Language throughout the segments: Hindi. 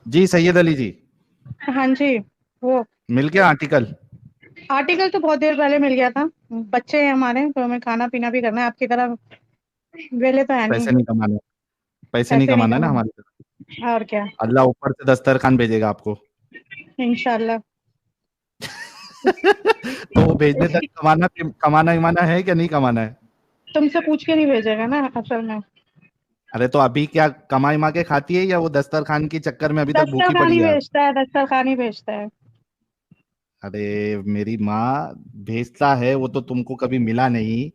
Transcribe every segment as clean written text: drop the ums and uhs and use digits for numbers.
जी सैयद अली जी। हाँ जी। वो मिल गया आर्टिकल? आर्टिकल तो बहुत देर पहले मिल गया था। बच्चे हैं हमारे, तो हमें खाना पीना भी करना है, आपकी तरह वेले तो है नहीं। पैसे नहीं कमाने, पैसे नहीं पैसे नहीं कमाना है ना कमाने, हमारी तरफ। और क्या। अल्लाह ऊपर से दस्तरखान भेजेगा आपको। इंशाल्लाह। तो वो भेजने तक कमाना कमाना इमाना है क्या नहीं कमाना है? तुमसे पूछ के नहीं भेजेगा ना असल में। अरे तो अभी क्या कमाई मा के खाती है, या वो दस्तरखान के चक्कर में अभी तक भूखी दस्तरखान पड़ी ही है आप? भेजता है, दस्तरखान ही भेजता है। अरे मेरी माँ, भेजता है वो तो तुमको कभी मिला नहीं।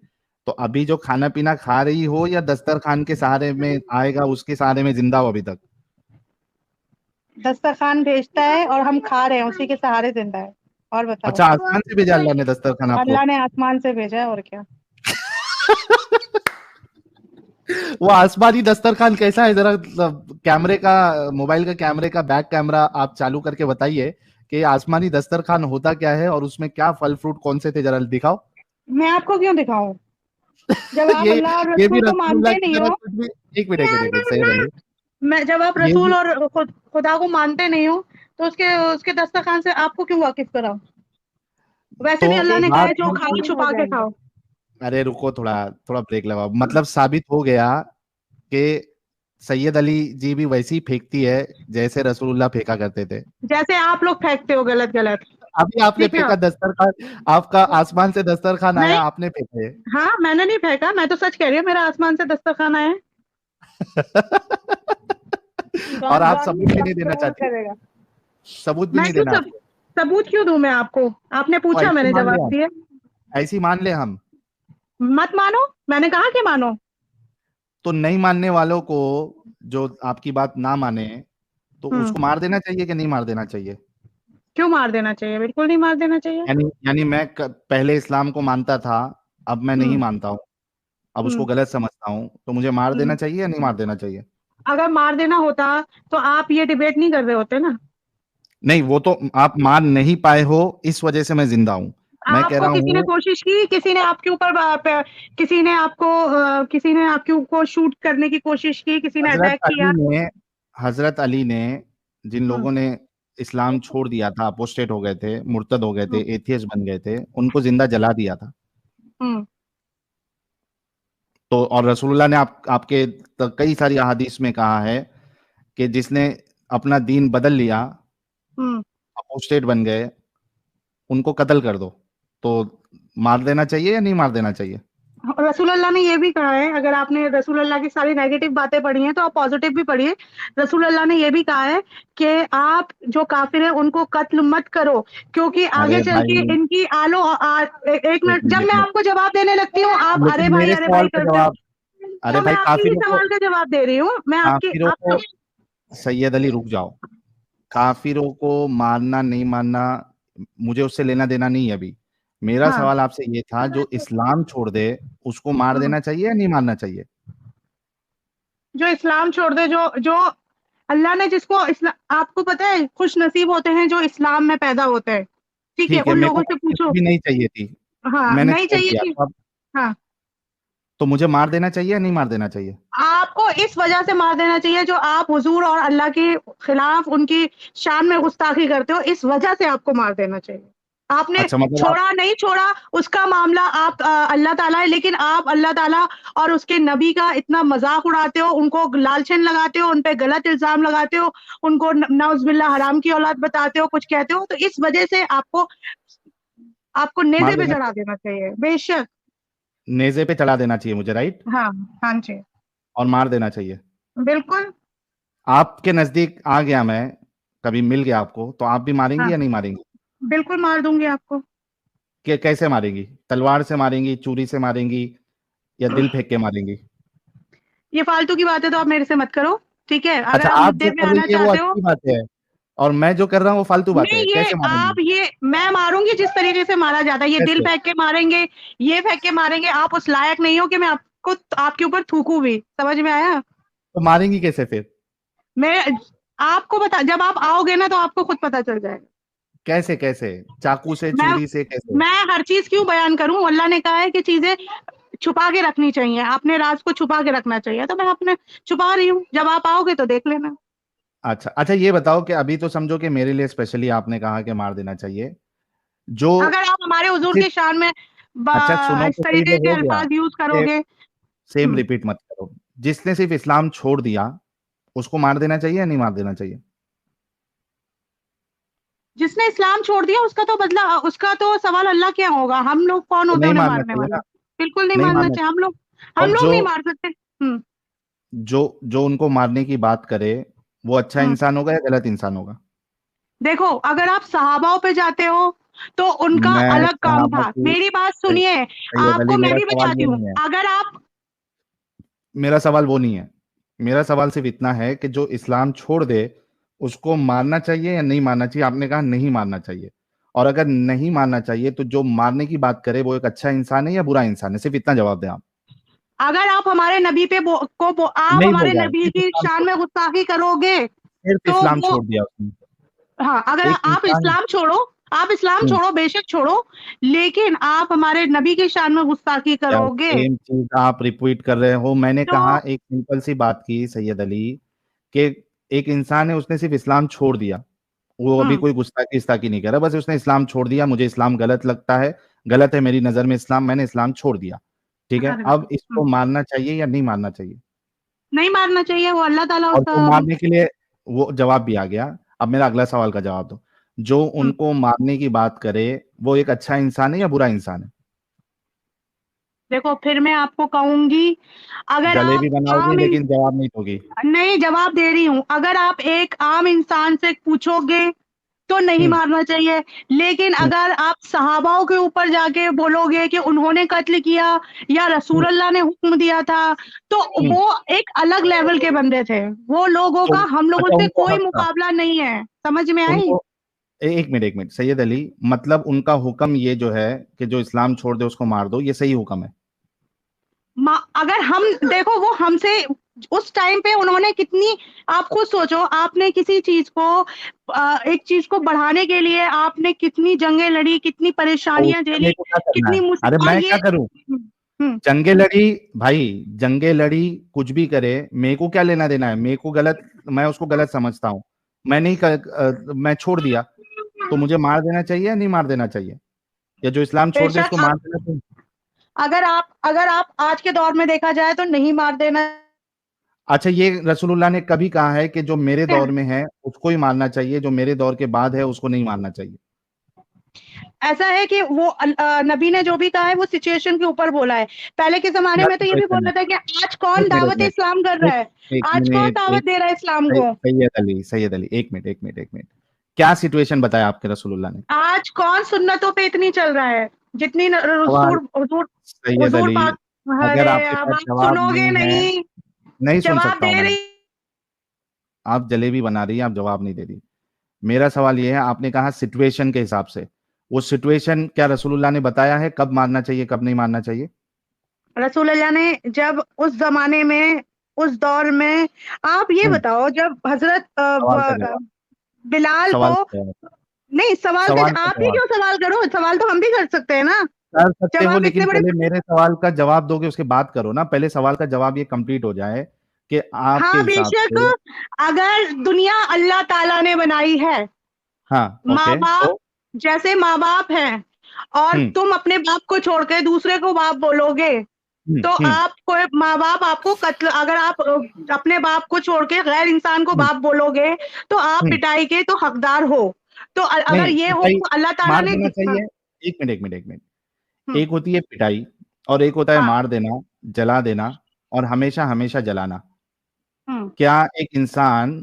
तो अभी जो खाना पीना खा रही हो, या दस्तरखान के सहारे में आएगा उसके सहारे में जिंदा हो अभी तक? दस्तरखान भेजता है और हम खा रहे हैं, उसी के सहारे जिंदा है। और बताओ। अच्छा, आसमान से भेजा अल्लाह ने दस्तरखान आपको? अल्लाह ने आसमान से भेजा है, और क्या। वो आसमानी दस्तरखान कैसा है, जरा मतलब कैमरे का, मोबाइल का कैमरे का बैक कैमरा आप चालू करके बताइए कि आसमानी दस्तरखान होता क्या है, और उसमें क्या फल फ्रूट कौन से थे, जरा दिखाओ। मैं आपको क्यों दिखाऊं, जब आप ये अल्लाह और ये भी रसूल को रसूलुल्लाह मानते की नहीं तरह हो। कुछ भी। एक मिनट सैयद अली। मैं जब आप ये रसूल भी और खुदा को मानते नहीं हो, तो उसके उसके दस्तरखान से आपको क्यों वाकिफ कराऊं। वैसे तो भी अल्लाह ने कहा बात है, जो खाओ छुपा के खाओ। अरे रुको, थोड़ा थोड़ा ब्रेक लगाओ। मतलब साबित हो गया कि सैयद अली जी भी वैसी ही फेंकती है जैसे रसूलुल्लाह फेंका करते थे। जैसे आप लोग फेंकते हो गलत गलत। अभी आपने ठीक है। फेंका दस्तरखान, आपका आसमान से दस्तरखान नहीं। आया, आपने फेंके। हाँ, मैंने नहीं फेंका, मैं तो सच कह रही हूँ, मेरा आसमान से दस्तरखान आया है। और आप जानवी सबूत भी नहीं देना कबूल चाहती? करेगा। सबूत भी मैं नहीं क्यों देना आपको? सबूत क्यों दूं मैं आपको। आपने तो पूछा, ऐसी मैंने मान ले जवाब हम, दिया। ऐसी मान ले हम। मत मानो। मैंने कहा कि मानो। तो नहीं मानने वालों को, जो आपकी बात ना माने, तो हम्म। उसको मार देना चाहिए कि नहीं मार देना चाहिए? क्यों मार देना चाहिए, बिल्कुल नहीं मार देना चाहिए। यानी मैं पहले इस्लाम को मानता था, अब मैं नहीं हम्म। मानता हूँ, अब उसको हम्म। गलत समझता हूँ, तो मुझे मार देना हम्म। चाहिए या नहीं मार देना चाहिए? अगर मार देना होता तो आप ये डिबेट नहीं कर रहे होते ना। नहीं, वो तो आप मान नहीं पाए हो, इस वजह से मैं जिंदा हूँ। मैं कह आपको रहा किसी ने हूँ, कोशिश की, किसी ने आपके ऊपर किसी ने आपके ऊपर शूट करने की कोशिश की, किसी ने हजरत अटैक अली किया। ने हजरत अली ने जिन हम्म। लोगों ने इस्लाम छोड़ दिया था, अपोस्टेट हो गए थे, मुर्तद हो गए थे, हम्म। एथियस्ट बन गए थे, उनको जिंदा जला दिया था। हम्म। तो और रसूलुल्लाह ने आपके कई सारी अहादीस में कहा है कि जिसने अपना दीन बदल लिया, हम्म। अपोस्टेट बन गए, उनको कत्ल कर दो। तो मार देना चाहिए या नहीं मार देना चाहिए? रसूलुल्लाह ने ये भी कहा है, अगर आपने रसूलुल्लाह की सारी नेगेटिव बातें पढ़ी हैं तो आप पॉजिटिव भी पढ़िए। रसूलुल्लाह ने ये भी कहा है कि आप जो काफिर हैं उनको कत्ल मत करो, क्योंकि आगे अरे चल के भाई, इनकी एक एक मिनट, जब मिनट, एक मैं मिनट। आपको जवाब देने लगती हूँ आप लेकिन मेरे अरे सवाल भाई का करते हो। जवाब, अरे तो मैं भाई आपके ही काफिरों को, सवाल का जवाब दे रही हूँ, मैं आपके काफिरों आप को, तो। सैयद अली रुक जाओ। काफिरों को मारना नहीं मानना मुझे उससे लेना देना नहीं है अभी। मेरा हाँ। सवाल आपसे ये था, जो इस्लाम छोड़ दे उसको मार हम्म। देना चाहिए या नहीं मारना चाहिए? जो इस्लाम छोड़ दे, जो जो अल्लाह ने जिसको इस्लाम, आपको पता है खुश नसीब होते हैं जो इस्लाम में पैदा होते हैं। ठीक है, ठीक है, उन मेरे को लोगों से बख्शिश पूछो। भी नहीं चाहिए थी, हाँ, मैंने नहीं छोड़ चाहिए दिया थी। तो अब, हाँ। तो मुझे मार देना चाहिए या नहीं मार देना चाहिए? आपको इस वजह से मार देना चाहिए, जो आप हुजूर और अल्लाह के खिलाफ उनकी शान में गुस्ताखी करते हो, इस वजह से आपको मार देना चाहिए। आपने अच्छा, मतलब आप, छोड़ा नहीं छोड़ा उसका मामला आप अल्लाह ताला है, लेकिन आप अल्लाह ताला और उसके नबी का इतना मजाक उड़ाते हो, उनको लालचन लगाते हो, उन पे गलत इल्जाम लगाते हो, उनको नौजुबिल्ला हराम की औलाद बताते हो, कुछ कहते हो, तो इस वजह से आपको आपको मार नेजे पे देना चढ़ा चाहिए, देना चाहिए, बेशक। नेज़े पे चढ़ा देना चाहिए मुझे, राइट? हाँ। हाँ जी। और मार देना चाहिए। बिल्कुल। आपके नजदीक आ गया मैं, कभी मिल गया आपको, तो आप भी मारेंगी हाँ, या नहीं मारेंगी? बिल्कुल मार दूंगी आपको। कैसे मारेंगी? तलवार से मारेंगी, चूरी से मारेंगी, या दिल फेंक के मारेंगी? ये फालतू की बातें तो आप मेरे से मत करो। ठीक है, अगर अच्छा, आप आप मुद्दे जो पे कर आना रही है वो चाहते हो। अच्छी बात है, और मैं जो कर रहा हूँ वो फालतू बात नहीं, है, ये कैसे मारेंगी? आप ये मैं मारूंगी जिस तरीके से मारा जाता है, ये दिल कैसे? फेंक के मारेंगे, ये फेंक के मारेंगे, आप उस लायक नहीं हो कि मैं आपको आपके ऊपर थूकूं भी, समझ में आया। तो मारेंगी कैसे फिर? मैं आपको बता, जब आप आओगे ना तो आपको खुद पता चल जाएगा। कैसे कैसे? चाकू से, मैं चूड़ी से, कैसे? मैं हर चीज क्यों बयान करूं, अल्लाह ने कहा है कि चीजें छुपा के रखनी चाहिए, अपने राज को छुपा के रखना चाहिए, तो मैं अपने छुपा रही हूँ, जब आप आओगे तो देख लेना। अच्छा अच्छा, ये बताओ कि अभी तो समझो कि मेरे लिए स्पेशली आपने कहा कि मार देना चाहिए, जो अगर आप हमारे हुजूर सिर्फ, की शान में अच्छा सुनो इस तो सही, तरीके जो के हो गया, अल्फाज यूज सेम करोगे। सेम हम्म, रिपीट मत करो। जिसने सिर्फ इस्लाम छोड़ दिया उसको मार देना चाहिए या नहीं मार देना चाहिए? जिसने इस्लाम छोड़ दिया उसका तो बदला, उसका तो सवाल अल्लाह के यहाँ होगा, हम लोग कौन तो होते हैं नहीं उन्हें मारना मारने चाहिए वाले। ना, बिल्कुल नहीं नहीं मारना मारना चाहिए, चाहिए। हम और लोग जो नहीं मार सकते। जो जो उनको मारने की बात करे वो अच्छा हम्म। इंसान होगा या गलत इंसान होगा? देखो, अगर आप सहाबाओं पे जाते हो तो उनका मैं अलग काम सहाबा था, की, मेरी बात सुनिए। सैयद अली, आपको मैं मेरा भी सवाल बताती वो हूँ, नहीं है। अगर आप मेरा सवाल वो नहीं है। मेरा सवाल सिर्फ इतना है कि जो इस्लाम छोड़ दे उसको मारना चाहिए या नहीं मारना चाहिए? आपने कहा नहीं मारना चाहिए, और अगर नहीं मारना चाहिए तो जो मारने की बात करे वो एक अच्छा इंसान है या बुरा इंसान है? सिर्फ इतना जवाब दें आप। अगर आप हमारे नबी पे आप नहीं हमारे बोल रहा है, नबी सिर्फ की इस्लाम शान छोड़, में गुस्ताखी करोगे सिर्फ तो इस्लाम वो, छोड़ दिया उसने। हाँ, अगर एक आप इंसान, इस्लाम छोड़ो, आप इस्लाम हम्म, छोड़ो, बेशक छोड़ो, लेकिन आप हमारे नबी की शान में गुस्ताखी यार करोगे सेम चीज आप रिपीट कर रहे हो। मैंने तो कहा एक सिंपल सी बात की सैयद अली, कि एक इंसान है उसने सिर्फ इस्लाम छोड़ दिया, वो अभी हम्म कोई गुस्ताखी इस्ताकी नहीं कर रहा, बस उसने इस्लाम छोड़ दिया, मुझे इस्लाम गलत लगता है, गलत है मेरी नजर में इस्लाम, मैंने इस्लाम छोड़ दिया, ठीक है, अरे अब हम्म, इसको मारना चाहिए या नहीं मारना चाहिए? नहीं मारना चाहिए, वो अल्लाह ताला और उसका जो मारने के लिए, वो जवाब भी आ गया, अब मेरा अगला सवाल का जवाब दो। जो हम्म, उनको मारने की बात करे वो एक अच्छा इंसान है या बुरा इंसान है? देखो फिर मैं आपको कहूंगी, अगर आप जलेबी बनाओगी आम लेकिन जवाब नहीं दोगी। नहीं, जवाब दे रही हूँ, अगर आप एक आम इंसान से पूछोगे तो नहीं हम्म मारना चाहिए, लेकिन हम्म अगर आप सहाबाओं के ऊपर जाके बोलोगे कि उन्होंने कत्ल किया या रसूल हम्म अल्लाह ने हुक्म दिया था, तो हम्म। वो एक अलग लेवल के बंदे थे, वो लोगों तो का हम लोगों अच्छा, से उनको कोई हक था, मुकाबला नहीं है, समझ में आई। उनको, एक मिनट एक मिनट सैयद अली, मतलब उनका हुक्म ये जो है कि जो इस्लाम छोड़ दे उसको मार दो, ये सही हुक्म है? अगर हम देखो, वो हमसे उस टाइम पे उन्होंने कितनी, आप खुद सोचो, आपने किसी चीज को एक चीज को बढ़ाने के लिए आपने कितनी जंगें लड़ी, कितनी तो परेशानियां उसमें झेली, मेरे को क्या करना कितनी है? मुश्किल, अरे और मैं ये क्या करूं? हम्म, जंगे लड़ी, भाई जंगे लड़ी, कुछ भी करे, मेरे को क्या लेना देना है? मेरे को गलत, मैं उसको गलत समझता हूँ, मैं छोड़ दिया, तो मुझे मार देना चाहिए या नहीं मार देना चाहिए? या जो इस्लाम छोड़ दे बेशक उसको मार देना चाहिए? अगर आप आज के दौर में देखा जाए तो नहीं मार देना अच्छा, ये रसूलुल्लाह ने कभी कहा है कि जो मेरे है। दौर में है उसको ही मारना चाहिए, जो मेरे दौर के बाद है उसको नहीं मारना चाहिए? ऐसा है कि वो नबी ने जो भी कहा है वो सिचुएशन के ऊपर बोला है, पहले के जमाने क्या में तो ये भी सिचुएशन बोला था कि आज कौन है? एक दावत मिनट इस्लाम कर रहा एक है, एक आज कौन मिनट एक दावत दे रहा है इस्लाम को, सैयद अली, सैयद अली, एक मिनट, क्या सिचुएशन बताया आपके रसूलुल्लाह ने? आज कौन सुन्नतों पे इतनी चल रहा है जितनी सवाल, हुजूर हुजूर सैयद हुजूर अली, पाक। अगर अरे आपके अब पास आप जवाब सुनोगे नहीं है, नहीं, नहीं सुन जवाब सकता हूं दे मैं। रही। आप जलेबी बना रही हैं, आप जवाब नहीं दे रही। मेरा सवाल ये है, आपने कहा सिचुएशन के हिसाब से, वो सिचुएशन क्या रसूलुल्लाह ने बताया है कब मारना चाहिए कब नहीं मारना चाहिए? रसूल अल्लाह ने जब उस जमाने में, उस दौर में, आप ये हम्म, बताओ, जब हजरत सवाल का जवाब, बिलाल को, सवाल का जवाब, नहीं सवाल का, सवाल का आप ही जवाब। क्यों सवाल करो, सवाल तो हम भी कर सकते हैं ना, कर सकते जब हो आप लेकिन इतने बड़े। पहले मेरे सवाल का जवाब दोगे उसके बाद करो ना, पहले सवाल का जवाब ये कंप्लीट हो जाए कि आपके हाँ हिसाब बेशक, से। अगर दुनिया अल्लाह ताला ने बनाई है, हाँ माँ ओके, बाप, तो जैसे माँ बाप हैं, और हम्म तुम अपने बाप को छोड़ के दूसरे को बाप बोलोगे, तो हम्म आपको माँ बाप आपको कत्ल, अगर आप अपने बाप को छोड़ के गैर इंसान को हम्म बाप बोलोगे तो आप हम्म। पिटाई के तो हकदार हो, तो अगर नहीं, ये हो पिटाई, अल्लाह ताला मार ने देना हाँ, चाहिए। एक मिनट, हम्म, एक होती है पिटाई और एक होता है हाँ, मार देना, जला देना, और हमेशा हमेशा जलाना। हम्म, क्या एक इंसान,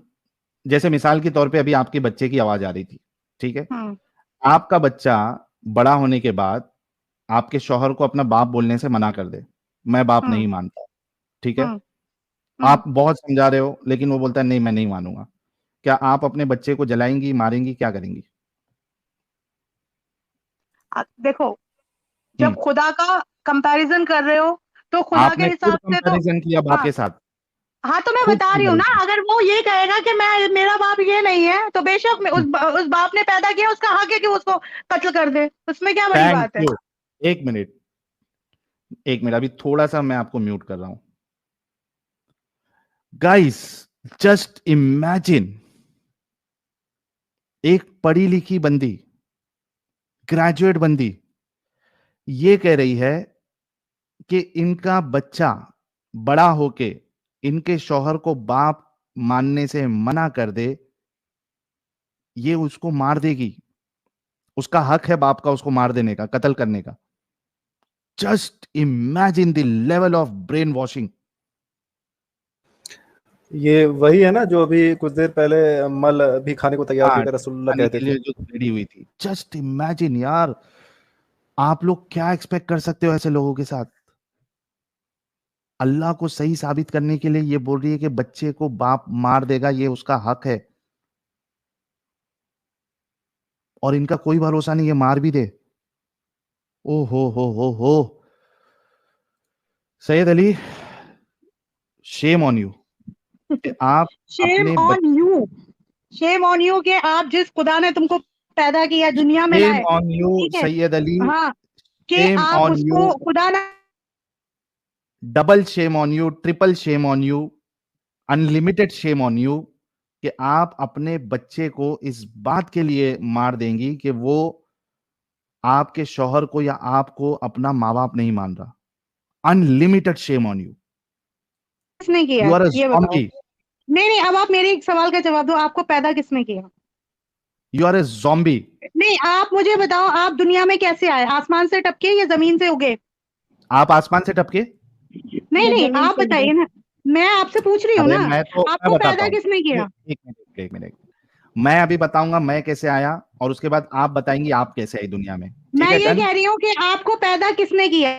जैसे मिसाल के तौर पे अभी आपके बच्चे की आवाज आ रही थी, ठीक है, हम्म, आपका बच्चा बड़ा होने के बाद आपके शौहर को अपना बाप बोलने से मना कर दे, मैं बाप हम्म, नहीं मानता, ठीक है, हम्म, हम्म। आप बहुत समझा रहे हो लेकिन वो बोलता है नहीं मैं नहीं मानूंगा, क्या आप अपने बच्चे को जलाएंगी, मारेंगी, क्या करेंगी? देखो, जब हम्म, खुदा का कंपैरिजन कर रहे हो तो खुदा के आपने खुद हिसाब से तो, कंपैरिजन किया बाप हाँ, के साथ, हाँ, तो मैं खुद बता रही हूँ ना, कंपैरिजन। अगर वो ये कहेगा कि मैं, मेरा बाप ये नहीं है, तो बेशक उस बाप ने पैदा किया, उसका हक है कि वो उसको कत्ल कर दे, उसमें क्या बड़ी थैंक बात है। यू। एक मिनट, एक मिनट, अभी थोड़ा सा मैं आपको म्यूट कर रहा हूं। गाइस, जस्ट इमेजिन, एक पढ़ी लिखी बंदी, ग्रेजुएट बंदी, ये कह रही है कि इनका बच्चा बड़ा होके इनके शौहर को बाप मानने से मना कर दे, ये उसको मार देगी, उसका हक है बाप का उसको मार देने का, कत्ल करने का। Just imagine the level of brain washing. ये वही है ना जो अभी कुछ देर पहले मल भी खाने को तैयार थी, रसूलुल्लाह खाने कहते के लिए थे। जो रेडी हुई थी। जस्ट इमेजिन यार, आप लोग क्या एक्सपेक्ट कर सकते हो ऐसे लोगों के साथ? अल्लाह को सही साबित करने के लिए ये बोल रही है कि बच्चे को बाप मार देगा, ये उसका हक है, और इनका कोई भरोसा नहीं, ये मार भी दे। ओ हो। Syed Ali, shame on you कि आप शेम अपने on you, shame on you कि आप जिस खुदा ने तुमको पैदा किया, दुनिया में शेम लाए, ऑन यू ठीक है, सैयद अली, हाँ, कि शेम आप ऑन यू, उसको खुदा ना, double shame on you, triple shame on you, unlimited shame on you कि आप अपने बच्चे को इस बात के लिए मार देंगी कि वो आपके शौहर को या आपको अपना माँ बाप नहीं मान रहा। Unlimited shame on you. किसने किया यू आर अ ये बताओ। ज़ॉम्बी। नहीं, अब आप मेरे एक सवाल का जवाब दो, आपको पैदा किसने किया? You are a zombie. नहीं, आप मुझे बताओ, आप दुनिया में कैसे आए? आसमान से टपके या जमीन से उगे? आप आसमान से टपके? नहीं, आप बताइए ना, मैं आपसे पूछ रही हूँ अरे ना, मैं आपको बताता पैदा हूँ। किसने किया? एक मिनट। मैं अभी बताऊंगा मैं कैसे आया, और उसके बाद आप बताएंगी आप कैसे आई दुनिया में। ठीक मैं है, ये डन? कह रही हूँ कि आपको पैदा किसने किया?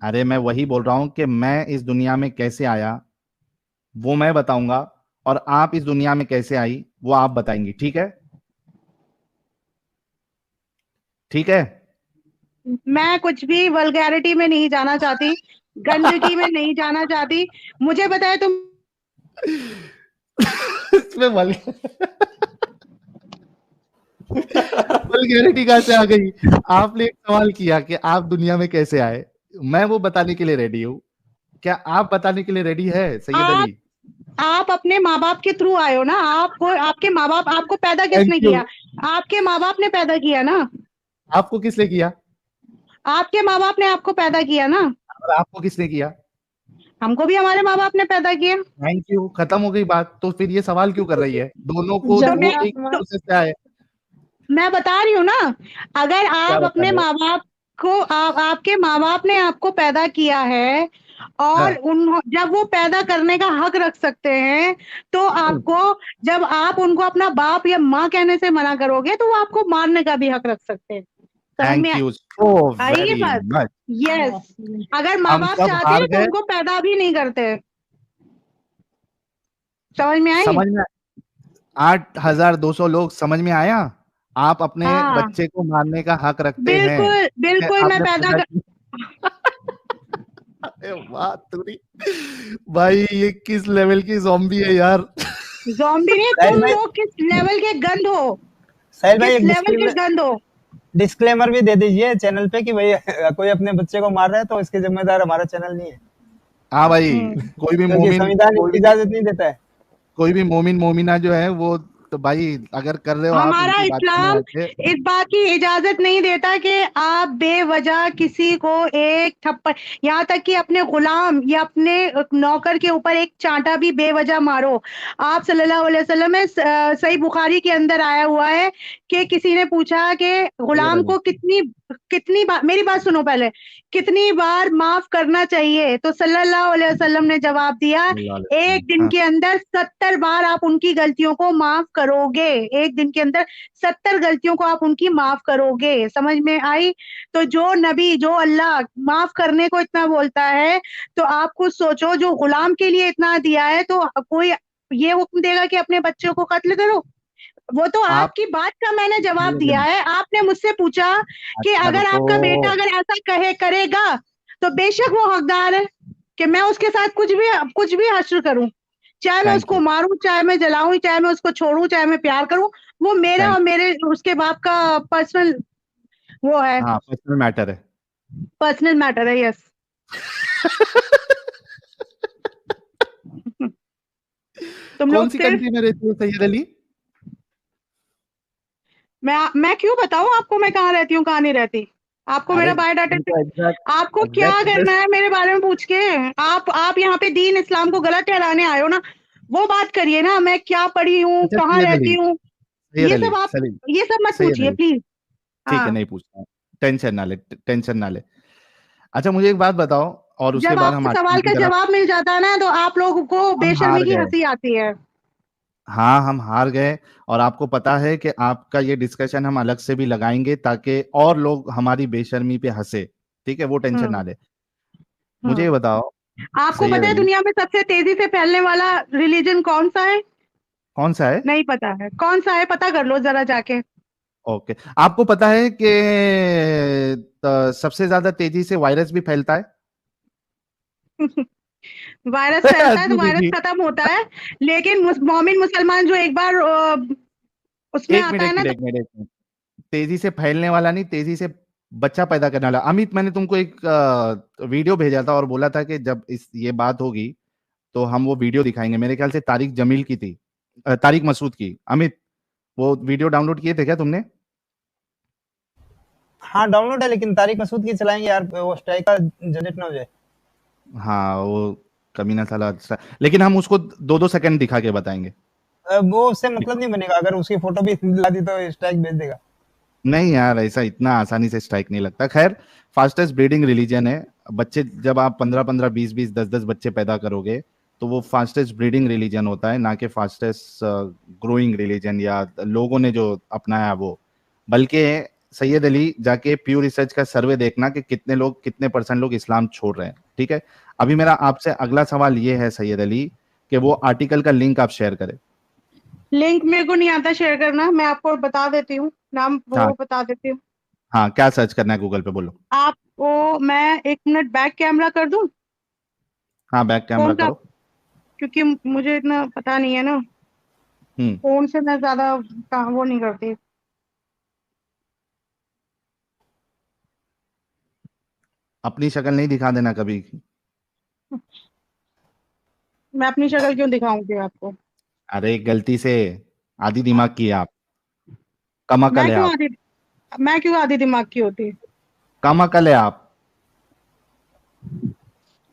अरे मैं वही बोल रहा हूं कि मैं इस दुनिया में कैसे आया वो मैं बताऊंगा, और आप इस दुनिया में कैसे आई वो आप बताएंगी। ठीक है? ठीक है। मैं कुछ भी वल्गैरिटी में नहीं जाना चाहती, गंदगी में नहीं जाना चाहती, मुझे बताए तुम। इसमें वल्गैरिटी कहां से आ गई? आपने एक सवाल किया कि आप दुनिया में कैसे आए, मैं वो बताने के लिए रेडी हूं। क्या आप बताने के लिए रेडी है सैयद आप अली? आप अपने माँ बाप के थ्रू आए हो ना, आपको आपके माँ बाप, आपको पैदा थैंक किसने यू। किया? आपके माँ बाप ने पैदा किया ना, आपको किसने किया? आपके माँ बाप ने आपको पैदा किया ना, और आपको किसने किया? हमको भी हमारे माँ बाप ने पैदा किया। थैंक यू, खत्म हो गई बात। तो फिर ये सवाल क्यों कर रही है? दोनों को तो वो मैं एक तो प्रोसेस से आए। मैं बता रही हूँ ना, अगर क्या आप बता अपने रहे हो? माँ बाप को, आपके माँ बाप ने आपको पैदा किया है, और हाँ। जब वो पैदा करने का हक रख सकते हैं, तो आपको, जब आप उनको अपना बाप या माँ कहने से मना करोगे, तो वो आपको मारने का भी हक रख सकते हैं। समझ में थैंक यू सो आई ये वेरी बात? मच। यस, अगर माँ हम बाप सब चाहते हार हैं तो गए। उनको पैदा भी नहीं करते। समझ में आई? समझ में? 8,200 लोग समझ में आया? आप अपने हाँ, बच्चे को मारने का हक रखते हैं। बिल्कुल ठीक है, बिल्कुल, मैं आपने पैदा पैदा किया। अरे वाह तुरी, भाई ये किस लेवल की ज़ॉम्बी है यार। ज़ॉम्बी नहीं, साहिल तुम भाई, लोग किस लेवल के गंद हो, साहिल भाई किस एक लेवल के गंद हो। डिस्क्लेमर भी दे दीजिए चैनल पे कि भाई कोई अपने बच्चे को मार रहा है तो इसके जिम्मेदार हमारा चैनल नहीं है, हाँ भाई, कोई भी क्योंकि मोमिन, संविधान इजाजत नहीं देता है। कोई भी मोमिन मोमिना जो है वो, तो भाई अगर कर रहे हो आप हमारा इनकी बातों में इस्लाम आके। इस बात की इजाजत नहीं देता कि आप बेवजह किसी को एक थप्पड़, यहाँ तक कि अपने गुलाम या अपने नौकर के ऊपर एक चांटा भी बेवजह मारो। आप सल्लल्लाहु अलैहि वसल्लम में सही बुखारी के अंदर आया हुआ है कि किसी ने पूछा कि गुलाम को कितनी कितनी बार, मेरी बात सुनो पहले, कितनी बार माफ करना चाहिए? तो सल्लल्लाहु अलैहि वसल्लम ने जवाब दिया, एक दिन हाँ, के अंदर 70 बार आप उनकी गलतियों को माफ करोगे, एक दिन के अंदर 70 गलतियों को आप उनकी माफ करोगे। समझ में आई? तो जो नबी, जो अल्लाह माफ करने को इतना बोलता है, तो आप खुद सोचो, जो गुलाम के लिए इतना दिया है, तो कोई ये हुक्म देगा कि अपने बच्चों को कत्ल करो? वो तो आप आपकी बात का मैंने जवाब दिया है। आपने मुझसे पूछा कि अच्छा अगर रुको। आपका बेटा अगर ऐसा करेगा, तो बेशक वो हकदार है कि मैं उसके साथ कुछ भी हश्र करूं, चाहे मैं थैंक उसको यू। मारूं, चाहे मैं जलाऊं, चाहे मैं उसको छोड़ूं, चाहे मैं प्यार करूं, वो मेरा थैंक और मेरे उसके बाप का पर्सनल वो है, हाँ, पर्सनल मैटर है। पर्सनल मैटर है। यस। तुम कौन लोग सी सिर्फ कंट्री में रहती हो सैयद अली? मैं क्यों बताऊं आपको मैं कहाँ रहती हूँ कहाँ नहीं रहती? आपको मेरा अरे बायोडाटा एग्जैक्ट आपको क्या एग्जैक्ट करना है मेरे बारे में पूछ के? आप यहाँ पे दीन इस्लाम को गलत ठहराने आए हो ना, वो बात करिए ना। मैं क्या पढ़ी हूँ, अच्छा कहाँ सैयद रहती अली, हूँ, सैयद ये अली, सब आप सलीम, ये सब मत सैयद पूछिए अली, प्लीज। ठीक है हाँ, नहीं पूछता हूँ। टेंशन ना ले, टेंशन ना ले। अच्छा मुझे एक बात बताओ, और उसके जब बाद हम आपको आते सवाल हैं की का तरफ। जवाब मिल जाता है ना तो आप लोगों को हम बेशर्मी हार की गए, हंसी आती है। हाँ हम हार गए। और आपको पता है कि आपका ये डिस्कशन हम अलग से भी लगाएंगे ताकि और लोग हमारी बेशर्मी पे हंसे। ठीक है, वो टेंशन ना हम्म ले। मुझे ये हम्म बताओ आपको सैयद पता है अली, दुनिया में सबसे तेजी से फैलने वाला रिलीजन कौन सा है? कौन सा है? नहीं पता है कौन सा है? पता कर लो जरा जाके। ओके, आपको पता है कि सबसे ज्यादा तेजी से वायरस भी फैलता है? वायरस फैलता है तो हंसी वायरस देखी। खत्म होता है, लेकिन मोमिन मुसलमान जो एक बार उसमें एक आता मिनट है एक ना मिनट तो। एक मिनट एक मिनट, तेजी से फैलने वाला नहीं, तेजी से बच्चा पैदा करने वाला। अमित, मैंने तुमको एक वीडियो भेजा था और बोला था कि जब इस ये बात होगी तो हम वो वीडियो दिखाएंगे। मेरे ख्याल से तारिक जमील की थी, तारिक मसूद की। अमित, वो वीडियो डाउनलोड किए थे क्या तुमने? हाँ डाउनलोड है, लेकिन तारिक मसूद की चलाएंगे यार, वो स्ट्राइक का जनरेट ना हो जाए। हाँ वो कमीना साला अच्छा, लेकिन हम उसको 2-2 सेकंड दिखा के बताएंगे। वो उससे मतलब नहीं बनेगा, अगर उसकी फोटो भी दिला दी तो स्ट्राइक भेज देगा। नहीं यार, ऐसा इतना आसानी से स्ट्राइक नहीं लगता। खैर, फास्टेस्ट ब्रीडिंग रिलीजन है। बच्चे जब आप 15-15, 20-20, 10-10 बच्चे पैदा करोगे तो वो फास्टेस्ट ब्रीडिंग रिलीजन होता है, ना कि फास्टेस्ट ग्रोइंग रिलीजन या लोगों ने जो अपनाया वो। बल्कि सैयद अली, जाके प्यू रिसर्च का सर्वे देखना कि कितने लोग, कितने परसेंट लोग इस्लाम छोड़ रहे हैं। ठीक है, अभी मेरा आपसे अगला सवाल ये है सैयद अली, कि वो आर्टिकल का लिंक आप शेयर करें। लिंक मेरे को नहीं आता शेयर करना, मैं आपको बता देती हूँ, नाम हाँ वो बता देती हूँ हाँ, क्या सर्च करना है गूगल पे बोलो। आपको। मैं एक मिनट बैक कैमरा कर दूं हाँ बैक कैमरा फोन का, करो। क्योंकि मुझे इतना पता नहीं है ना, हम्म। फोन से मैं ज्यादा वो नहीं करती। अपनी शक्ल नहीं दिखा देना कभी। मैं अपनी शक्ल क्यों दिखाऊंगी आपको? अरे गलती से, आधी दिमाग की है आप, कम अकल मैं है क्यों आप, आधी मैं क्यों आधी दिमाग की होती? कम अकल है आप।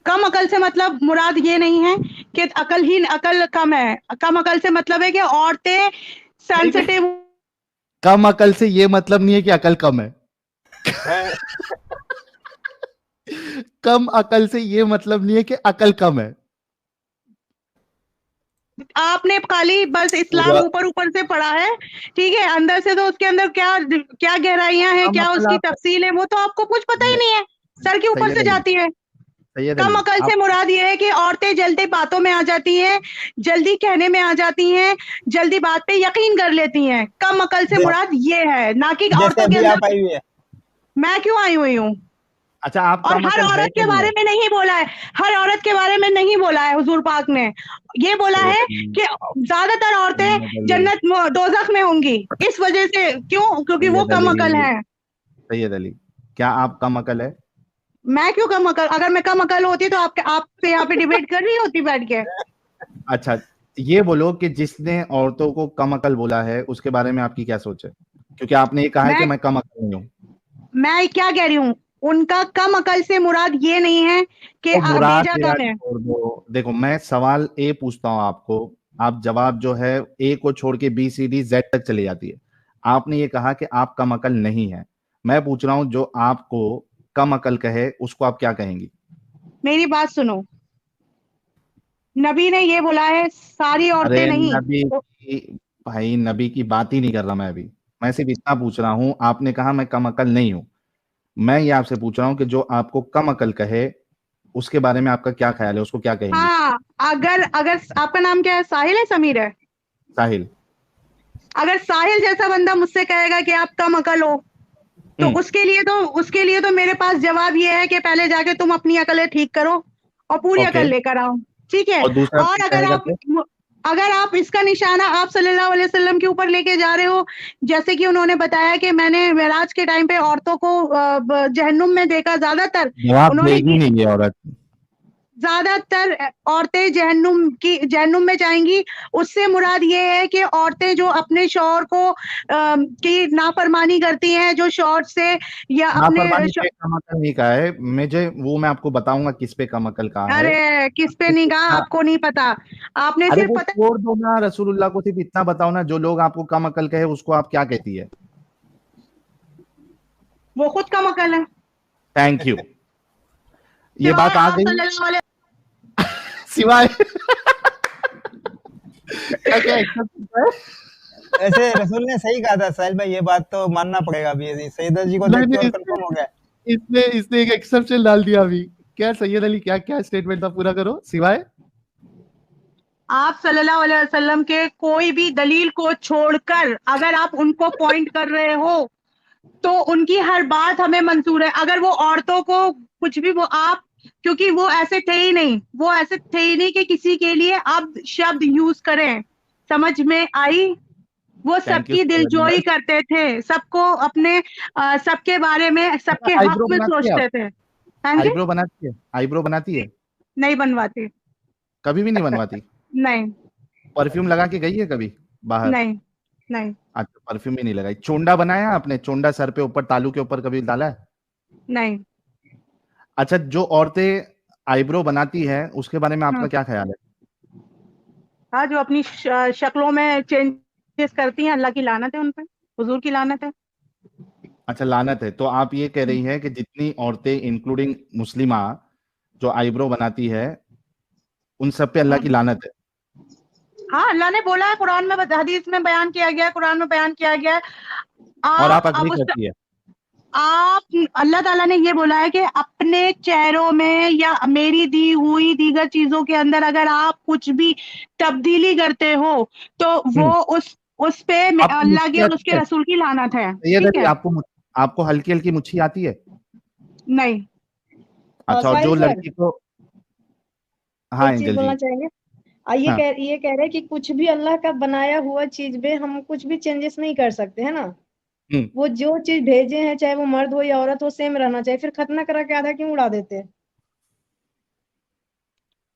कम अकल से मतलब मुराद ये नहीं है कि अकल कम है। कम अकल से मतलब है कि औरतें नहीं नहीं, सेंसिटिव। कम अकल से ये मतलब नहीं है कि अकल कम है। कम अकल से ये मतलब नहीं है कि अकल कम है। आपने खाली बस इस्लाम पूरा ऊपर ऊपर से पढ़ा है, ठीक है, अंदर से तो उसके अंदर क्या क्या गहराइयां हैं, कम क्या अकल उसकी आप, तफसील है, वो तो आपको कुछ पता ही नहीं है, सर के ऊपर सैयद से अली, जाती है। सैयद कम अली अकल से आप, मुराद ये है कि औरतें जल्दी बातों में आ जाती हैं, जल्दी कहने में आ जाती हैं, जल्दी बात पे यकीन कर लेती हैं। कम अकल से जै, मुराद ये है, ना कि जैसे औरतों के अभी आप अंदर। आई हुई है। मैं क्यों आई हुई हूँ? अच्छा आप और कम हर अकल है औरत कि के नहीं बारे है? में नहीं बोला है, हर औरत के बारे में नहीं बोला है हुजूर पाक ने। ये बोला सैयद है अली, कि ज्यादातर औरतें सैयद अली, जन्नत दोजख में होंगी। इस वजह से क्यों? क्योंकि वो सैयद कम अली, अकल है। सैयद अली, क्या आप कम अकल है? मैं क्यों कम अकल? अगर मैं कम अकल होती तो आपसे यहाँ पे डिबेट कर रही होती बैठ के। अच्छा, ये बोलो कि जिसने औरतों को कम अकल बोला है उसके बारे में आपकी क्या सोच है? क्योंकि आपने ये कहा है कि मैं मैं कम अकल नहीं हूँ। मैं क्या कह रही हूँ, उनका कम अकल से मुराद ये नहीं है कि तो मुराद भेजा मेरा कम है। छोड़ दो, देखो मैं सवाल ए पूछता हूँ आपको, आप जवाब जो है ए को छोड़ के बी सी डी जेड तक चली जाती है। आपने ये कहा कि आप कम अकल नहीं है। मैं पूछ रहा हूँ जो आपको कम अकल कहे उसको आप क्या कहेंगी? मेरी बात सुनो, नबी ने ये बोला है सारी अरे औरतें नहीं। नबी की, भाई नबी की बात ही नहीं कर रहा मैं अभी। मैं सिर्फ इतना पूछ रहा हूँ, आपने कहा मैं कम अकल नहीं हूँ। मैं ये आपसे पूछ रहा हूँ कि जो आपको कम अकल कहे उसके बारे में आपका क्या ख्याल है, उसको क्या कहेंगी? हाँ, अगर अगर आपका नाम क्या है? साहिल है समीर है? साहिल। अगर साहिल जैसा बंदा मुझसे कहेगा कि आप कम अकल हो, तो हम्म। उसके लिए तो मेरे पास जवाब ये है कि पहले जाके तुम अपनी अकलें ठीक करो और पूरी ओके, अकल लेकर आओ। ठीक है। और दूसरा और कोई कहेगा तो? अगर आप इसका निशाना आप सल्लल्लाहु अलैहि वसल्लम के ऊपर लेके जा रहे हो, जैसे कि उन्होंने बताया कि मैंने मेराज के टाइम पे औरतों को जहन्नुम में देखा ज्यादातर। जवाब उन्होंने देगी ये नहीं ये औरत। ज्यादातर औरतें जहन्नुम में जाएंगी। उससे मुराद ये है कि औरतें जो अपने शौहर को की नाफरमानी करती हैं, जो शौहर से या अपने नाफरमानी पे कम अकल नहीं कहा है मैं आपको बताऊंगा किस पे कम अकल कहा है। अरे किस पे नहीं कहा, आपको नहीं पता, आपने अरे सिर्फ वो पता छोड़ दो ना, रसूलुल्लाह को सिर्फ इतना बताओ ना, जो लोग आपको कम अकल कहे उसको आप क्या कहती है? वो खुद कम अकल है। Thank you. ये बात आ गई सिवाय क्या क्या accept है? ऐसे रसूल ने सही कहा था साहिल भाई, ये बात तो मानना पड़ेगा अभी। सैयद जी को देख के कंफर्म हो गया। इसने एक एक्सेप्शन डाल दिया अभी। क्या सैयद अली क्या क्या स्टेटमेंट था, पूरा करो। सिवाय आप सल्लल्लाहु अलैहि वसल्लम के कोई भी दलील को छोड़कर अगर आप उनको पॉइंट कर रहे हो तो उनकी हर बात हमें मंजूर है। अगर वो औरतों को कुछ भी, वो आप, क्योंकि वो ऐसे थे ही नहीं कि किसी के लिए आप शब्द यूज करें। समझ में आई? वो सबकी दिलजोई करते थे, सबको अपने सबके बारे में, सबके हक में सोचते थे। आईब्रो बनाती है? आईब्रो बनाती है? नहीं बनवाती। कभी भी नहीं बनवाती? नहीं। परफ्यूम लगा के गई है कभी बाहर? नहीं। अच्छा, परफ्यूम ही नहीं लगाई। चोंडा बनाया आपने? चोंडा सर पे ऊपर, तालू के ऊपर कभी डाला है? नहीं। अच्छा, जो औरतें आईब्रो बनाती है उसके बारे में आपका क्या ख्याल है? हाँ, जो अपनी शक्लों में चेंजेस करती हैं, अल्लाह की लानत है उन पे, हुजूर की लानत है। अच्छा, लानत है। तो आप ये कह रही हैं कि जितनी औरतें इंक्लूडिंग मुस्लिमा जो आईब्रो बनाती है उन सब पे अल्लाह की लानत है? हाँ, अल्लाह ने बोला है, कुरान में, हदीस में बयान किया गया है, कुरान में बयान किया गया है। और आप अग्री करती है? आप, अल्लाह ताला ने ये बोला है कि अपने चेहरों में या मेरी दी हुई दीगर चीजों के अंदर अगर आप कुछ भी तब्दीली करते हो तो वो उस पे अल्लाह के और उसके रसूल की लानत है। ठीक है? आपको हल्की हल्की मुच्छी आती है? नहीं। अच्छा, और जो लड़की को, हाँ एक चीज बोलना चाहेंगे। ये कह रहे हैं कि कुछ भी अल्लाह का बनाया हुआ चीज में हम कुछ भी चेंजेस नहीं कर सकते, है ना। वो जो चीज भेजे हैं, चाहे वो मर्द हो या औरत हो, सेम रहना चाहिए। फिर खतना करा के आधा क्यों उड़ा देते हैं?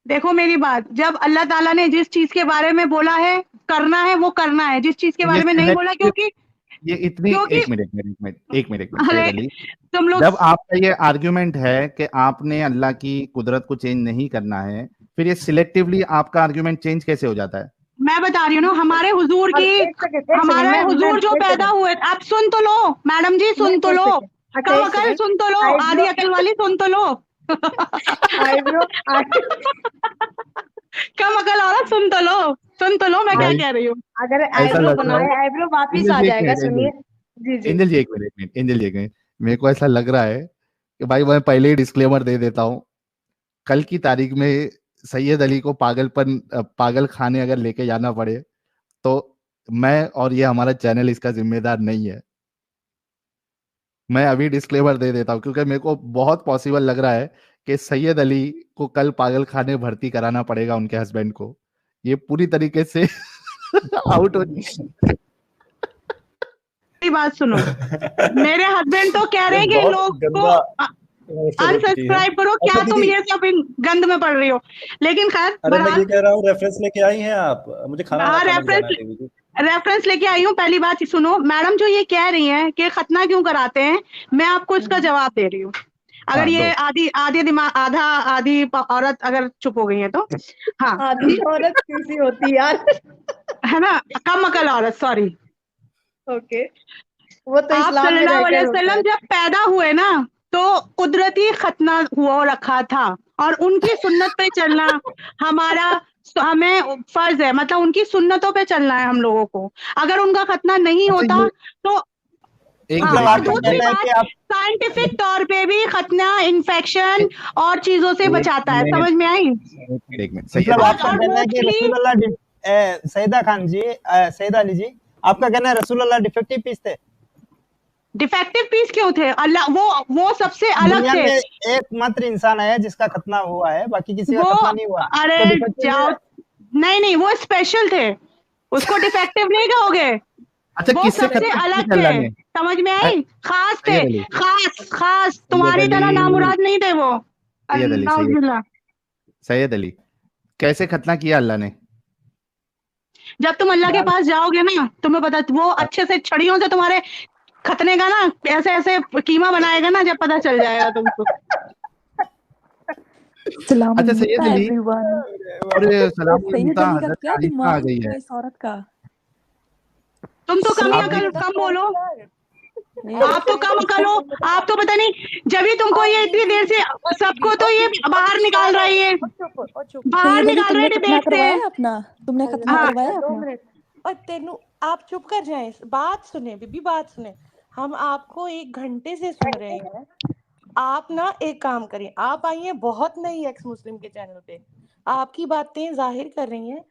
देखो मेरी बात, जब अल्लाह ताला ने जिस चीज के बारे में बोला है करना है, वो करना है। जिस चीज के बारे में नहीं बोला, क्योंकि ये इतनी, एक मिनट अरे तुम लोग, जब आपका ये आर्ग्यूमेंट है कि आपने अल्लाह की कुदरत को चेंज नहीं करना है, फिर ये सिलेक्टिवली आपका आर्ग्यूमेंट चेंज कैसे हो जाता है? मैं बता रही हूँ ना, हमारे हुजूर की, हमारे हुजूर जो पैदा हुए, आप सुन तो लो मैडम जी, सुन तो लो, कम अकल सुन तो लो, आधी अकल वाली सुन तो लो। आईब्रो कम अकल औरत सुन तो लो मैं क्या कह रही हूँ। अगर आईब्रो बनाए, आईब्रो वापिस आ जाएगा। सुनिए जी एंजल जी, एक मिनट, मेरे को ऐसा लग रहा है कि भाई मैं पहले ही डिस्क्लेमर दे देता हूँ, कल की तारीख में सैयद अली को पागल खाने अगर लेके जाना पड़े तो मैं और ये हमारा चैनल इसका जिम्मेदार नहीं है। मैं अभी डिस्क्लेमर दे देता हूँ, क्योंकि मेरे को बहुत पॉसिबल लग रहा है कि सैयद अली को कल पागल खाने भर्ती कराना पड़ेगा उनके हस्बैंड को। ये पूरी तरीके से आउट हो। बात सुनो, मेरे हस्बैंड तो कह रहे हैं कि लोग को अनसब्सक्राइब करो। क्या तुम ये सब गंद में पड़ रही हो? लेकिन खैर, मैं ये कह रहा हूँ, रेफरेंस लेके आई हैं आप? मुझे खाना रेफरेंस लेके आई हूँ। पहली बात सुनो, मैडम जो ये कह रही हैं कि खतना क्यों कराते हैं, मैं आपको इसका जवाब दे रही हूँ। अगर ये आधी औरत अगर चुप हो गई है तो, हाँ, आधी औरत कैसी होती है यार? है ना, कम अकल औरत, सॉरी। ओके, वो तो आप सल्लल्लाहु अलैहि वसल्लम जब पैदा हुए ना तो कुदरती खतना हुआ रखा था, और उनकी सुन्नत पे चलना हमें फर्ज है। मतलब उनकी सुन्नतों पे चलना है हम लोगों को। अगर उनका खतना नहीं होता तो साइंटिफिक तौर पे भी खतना इन्फेक्शन और चीजों से बचाता है। समझ में आई? सैयदा खान जी, सैयदा अली जी, आपका कहना है रसूलुल्लाह डिफेक्टिव पीस थे? डिफेक्टिव पीस क्यों थे? अल्लाह वो सबसे अलग थे। एकमात्र इंसान है जिसका खतना हुआ है, बाकी किसी का खतना नहीं हुआ। अरे तो जाओ, नहीं, वो स्पेशल थे, उसको डिफेक्टिव नहीं कहोगे। अच्छा, वो सबसे अलग थे। समझ में आई? खास थे, खास तुम्हारी तरह नामुराद नहीं थे वो। सैयद अली, कैसे खतना किया अल्लाह ने? जब तुम अल्लाह के पास जाओगे ना, तुम्हें पता, वो अच्छे से छड़ियों से तुम्हारे खतने का ना ऐसे ऐसे कीमा बनाएगा ना, जब पता चल जाएगा तुमको। अच्छा सैयद अली, और सलाम सैयद अली का हजरत क्या आलिशा आ दिमाग गई है है। इस औरत का। तुम तो कम आप कम बोलो, आप तो कम अकल हो, आप तो पता नहीं, जब ही तुमको ये इतनी देर से सबको तो ये बाहर निकाल रही है, बाहर सैयद अली निकाल तुमने रहे थे खतना देख से। करवाया अपना, तुमने खतना हाँ। करवाया दो अपना। मिनट और तेनू आप चुप कर जाए, बात सुने बीबी, बात सुने। हम आपको 1 घंटे से सुन रहे हैं। आप ना एक काम करिए, आप आई हैं बहुत नई एक्स मुस्लिम के चैनल पे, आपकी बातें जाहिर कर रही हैं,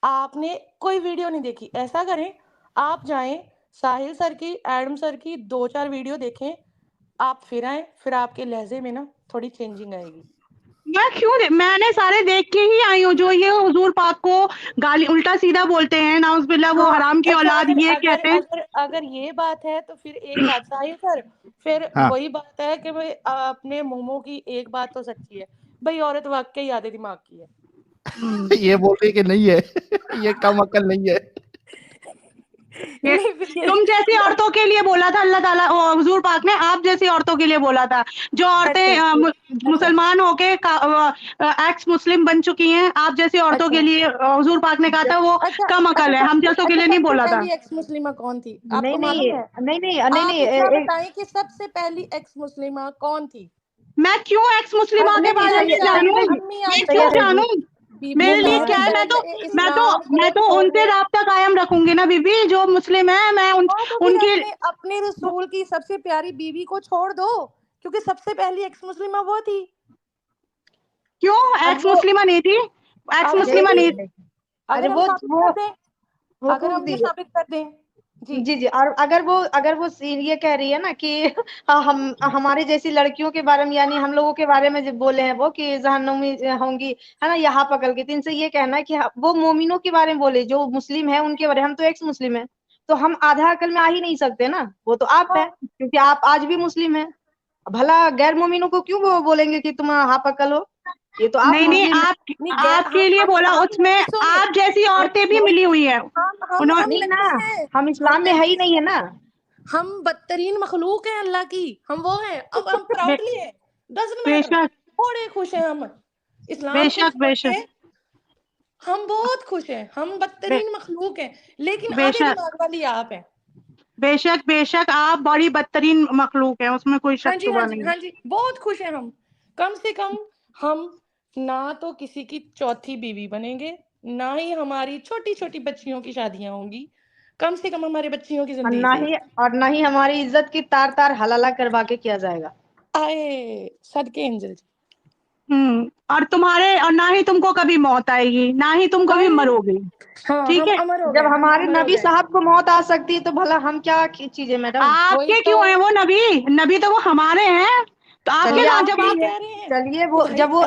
आपने कोई वीडियो नहीं देखी। ऐसा करें, आप जाएं साहिल सर की, एडम सर की 2-4 वीडियो देखें, आप फिर आए, फिर आपके लहजे में ना थोड़ी चेंजिंग आएगी। मैं क्यों, मैंने सारे देख के ही आई हूँ। जो ये हुजूर पाक को गाली उल्टा सीधा बोलते हैं, नाउज़ुबिल्लाह, वो हराम की औलाद, ये कहते हैं। अगर ये बात है तो फिर एक बात साहिल सर, फिर हाँ। वही बात है कि भाई अपने मोमो की एक बात तो सच्ची है भाई, औरत वाकई आधे दिमाग की है। ये बोल रही कि नहीं है, ये कम अकल नहीं है। तुम जैसी औरतों के लिए बोला था अल्लाह ताला, हुजूर पाक ने आप जैसी औरतों के लिए बोला था, जो औरतें मुसलमान होके एक्स मुस्लिम बन चुकी हैं, आप जैसी औरतों के लिए हुजूर पाक ने कहा था वो कम अकल है, हम जैसों के लिए नहीं बोला था। एक्स मुस्लिमा कौन थी आपको नहीं मालूम नहीं है? नहीं नहीं आप नहीं इतना नहीं बताएं कि सबसे पहली एक्स मुस्लिमा कौन थी? मैं क्यों एक्स मुस्लिमा के बारे में जानूं, मैं क्यों जानूं? मेरे लिए क्या है, मैं तो उनसे राब्ता कायम रखूंगी ना बीबी, जो मुस्लिम है, मैं उनकी अपने रसूल की सबसे प्यारी बीवी को छोड़ दो, क्योंकि सबसे पहली एक्स मुस्लिमा वो थी। क्यों एक्स मुस्लिमा नहीं थी? एक्स मुस्लिमा नहीं थी। अरे वो अगर हम ये साबित कर दें जी जी, और अगर वो ये कह रही है ना कि हम हमारे जैसी लड़कियों के बारे में, यानी हम लोगों के बारे में जब बोले हैं वो कि जहन्नुम में होंगी, है ना, यहाँ पकड़ के, तो इनसे ये कहना है कि वो मोमिनों के बारे में बोले, जो मुस्लिम है उनके बारे में। हम तो एक्स मुस्लिम है, तो हम आधा अकल में आ ही नहीं सकते ना, वो तो आप है, क्योंकि आप आज भी मुस्लिम है। भला गैर मोमिनों को क्यों वो बोलेंगे कि तुम हाफ अकल हो? ये तो आप नहीं, आपके लिए बोला, उसमें आप जैसी औरतें भी मिली हुई है उन्होंने ना, हम इस्लाम में है ही नहीं है ना, हम बदतरीन मखलूक हैं अल्लाह की, हम वो हैं। अब हम प्राउडली हैं, डजंट मैटर, बड़े खुश हैं हम इस्लाम बेशक हम बहुत खुश हैं, हम बदतरीन मखलूक हैं, लेकिन आधे दिमाग वाली आप हैं। बेशक आप बड़ी बदतरीन मखलूक है, उसमें कोई शक शुबा नहीं। हाँ जी, बहुत खुश हैं हम। कम से कम हम ना तो किसी की चौथी बीवी बनेंगे, ना ही हमारी छोटी छोटी बच्चियों की शादियां होंगी, कम से कम हमारे बच्चियों की जिंदगी ना ही हमारी इज्जत की तार तार हलाला करवा के किया जाएगा। आए सदके एंजल जी। और ना ही तुमको कभी मौत आएगी, ना ही तुम कभी मरोगे। ठीक है, जब हमारे नबी साहब को मौत आ सकती है तो भला हम क्या चीजें मैडम? आपके क्यों है वो नबी तो वो हमारे हैं, तो आपके जब आप चलिए, वो जब वो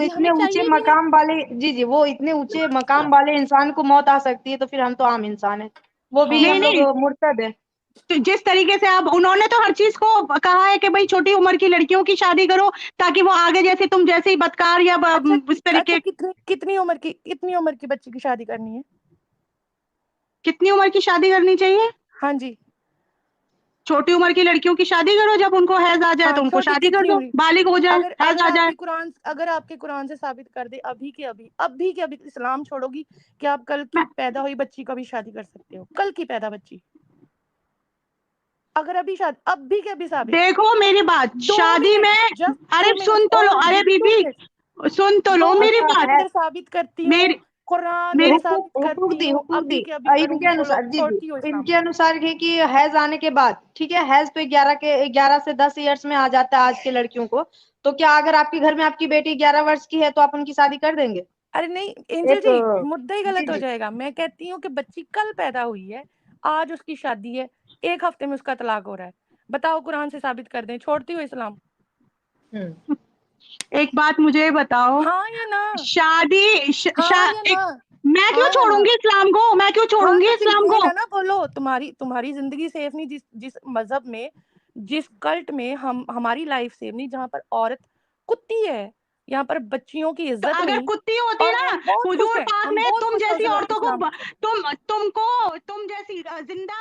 इतने ऊंचे मकाम वाले, जी वो इतने ऊंचे मकाम वाले इंसान को मौत आ सकती है, तो फिर हम तो आम इंसान है, वो भी हम लोग मुर्तद है। तो जिस तरीके से आप, उन्होंने तो हर चीज को कहा है कि भाई छोटी उम्र की लड़कियों की शादी करो, ताकि वो आगे जैसे तुम जैसे ही बदकार या इस तरीके। कितनी उम्र की बच्ची की शादी करनी है? कितनी उम्र की शादी करनी चाहिए? हाँ जी, छोटी उम्र की लड़कियों की शादी करो, जब उनको हैज आ जाए तो उनको शादी कर दो, बालिग हो जाए, हैज आ जाए। अगर आपके कुरान से साबित कर दे अभी के अभी इस्लाम छोड़ोगी कि आप कल की पैदा हुई बच्ची को भी शादी कर सकते हो? कल की पैदा बच्ची, अगर अभी के अभी साबित। देखो मेरी बात, शादी में, अरे सुन तो लो, अरे बीबी सुन तो लो मेरी बात, साबित करती हूँ, कुरान इनके अनुसार है कि हैज आने के बाद, ठीक है, हैज तो 11 से 10 ईयर्स में आ जाता है आज के लड़कियों को, तो क्या अगर आपके घर में आपकी बेटी 11 वर्ष की है तो आप उनकी शादी कर देंगे? अरे नहीं एंजल जी, मुद्दा ही गलत हो जाएगा। मैं कहती हूँ कि बच्ची कल पैदा हुई है, आज उसकी शादी है, 1 हफ्ते में उसका तलाक हो रहा है, बताओ कुरान से साबित कर दें, छोड़ती हो इस्लाम? एक बात मुझे बताओ, हाँ या ना? मैं क्यों छोड़ूंगी इस्लाम को? मैं क्यों छोड़ूंगी इस्लाम को? ना बोलो, तुम्हारी जिंदगी सेफ नहीं जिस मजहब में, जिस कल्ट में हमारी लाइफ सेफ नहीं, जहाँ पर औरत कुत्ती है, यहाँ पर बच्चियों की तो इज्जत अगर नहीं। कुत्ती होती और ना हम बहुत खुश हुजूर हैं, पाक हम ने बहुत तुम खुश हैं जैसी उस औरतों को इस्लाम। तुम जैसी जिंदा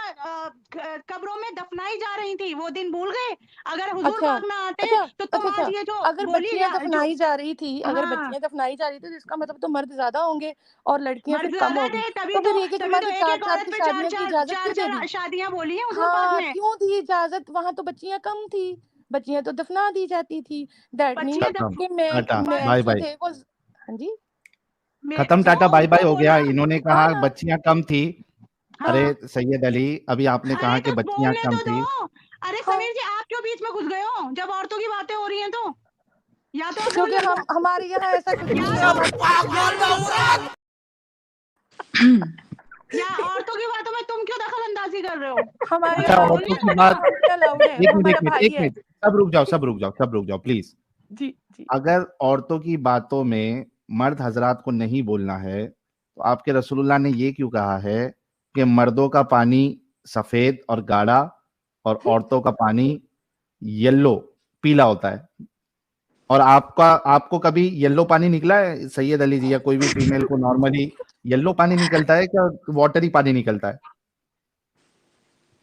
कब्रों में दफनाई जा रही थी, वो दिन भूल गए? अगर हुजूर अच्छा पाक ना आते अच्छा तो तुम अच्छा आज अच्छा ये जो अगर बोली बच्चियां जो दफनाई जा रही थी, अगर हाँ बच्चियां दफनाई जा रही थी तो इसका मतलब तो मर्द ज्यादा होंगे और लड़कियां मर्द फिर कम ज्यादा होगी। थे, तो फिर एक एक उम्र की एक चार एक चार औरत की पे शादियों की इजाजत क्यों दे दी? शादियां बोली हैं हुजूर पाक हाँ, ने। क्यों दी इजाजत? वहां तो बच्चियां कम थी, बच्चियां तो दफना दी जाती थी। दैट मीन बच्चियां खत्म, कि मैन टाटा, मैन बाय जो बाय, थे वो हाँ जी खत्म, वो टाटा, बाय बाय उनको हो गया। बोलना इन्होंने हाँ कहा ना बच्चियां कम थी। अरे हाँ सैयद अली, अभी आपने कहा अरे कि तो बच्चियां बोलने कम तो थी। दो। अरे हाँ समीर जी, आप क्यों बीच में घुस गए हो जब औरतों की बातें हो रही हैं? तो या तो आप क्योंकि बोलो हम हमारे यहाँ ऐसा कुछ या नहीं है। तो हमारे या औरतों की बातों में तुम क्यों दखल अंदाजी कर रहे हो? हमारे अच्छा, यहाँ औरतों की बोलिए बात, अलाउड है, एक वो मिनट एक हमारा मिनट भाई एक है। मिनट, सब रुक जाओ, सब रुक जाओ, सब रुक जाओ प्लीज। जी जी अगर औरतों की बातों में मर्द हजरात को नहीं बोलना है, तो आपके रसूलुल्लाह ने ये क्यों कहा है कि मर्दों का पानी सफेद और गाढ़ा और औरतों का पानी येलो पीला होता है? और आपको कभी येलो पानी निकला है सैयद अली जी, या कोई भी फीमेल को नॉर्मली येलो पानी निकलता है क्या? वाटरी पानी निकलता है?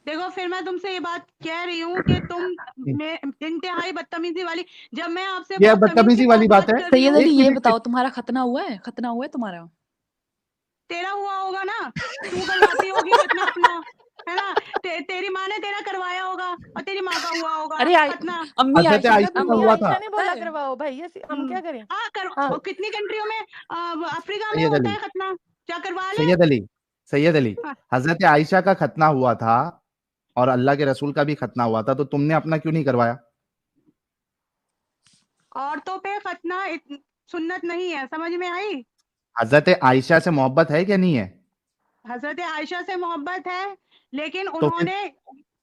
देखो, फिर मैं तुमसे ये बात कह रही हूँ कि तुम में इंतहाई बदतमीजी वाली, जब मैं आपसे ये बहुत तमीज के बदतमीजी वाली साथ बात बात है? कर रही सैयद हूँ। अली, एक ये मिनट, बताओ, तुम्हारा खतना हुआ है? खतना हुआ है तुम्हारा? तेरा हुआ होगा ना, तू करवाती होगी खतना अपना, है ना? तेरी माँ ने तेरा करवाया होगा और तेरी माँ का हुआ होगा अरे खतना। अम्मी हजरत आयशा का आयशा तो का अम्मी हुआ था। आयशा ने बोला है। करवाओ भाई, हम क्या करें? हाँ हाँ और कितनी कंट्रियों में अफ्रीका में सैयद होता अली, है खतना, क्या करवा ले। सैयद अली, सैयद अली, हाँ, हजरत आयशा का खतना हुआ था और अल्लाह के रसूल का भी खतना हुआ था, तो तुमने अपना क्यों नहीं करवाया? औरतों पे खतना सुन्नत नहीं है, समझ में आई? हजरत आयशा से मोहब्बत है क्या नहीं है? हजरत आयशा से मोहब्बत है, लेकिन तो फिर उन्होंने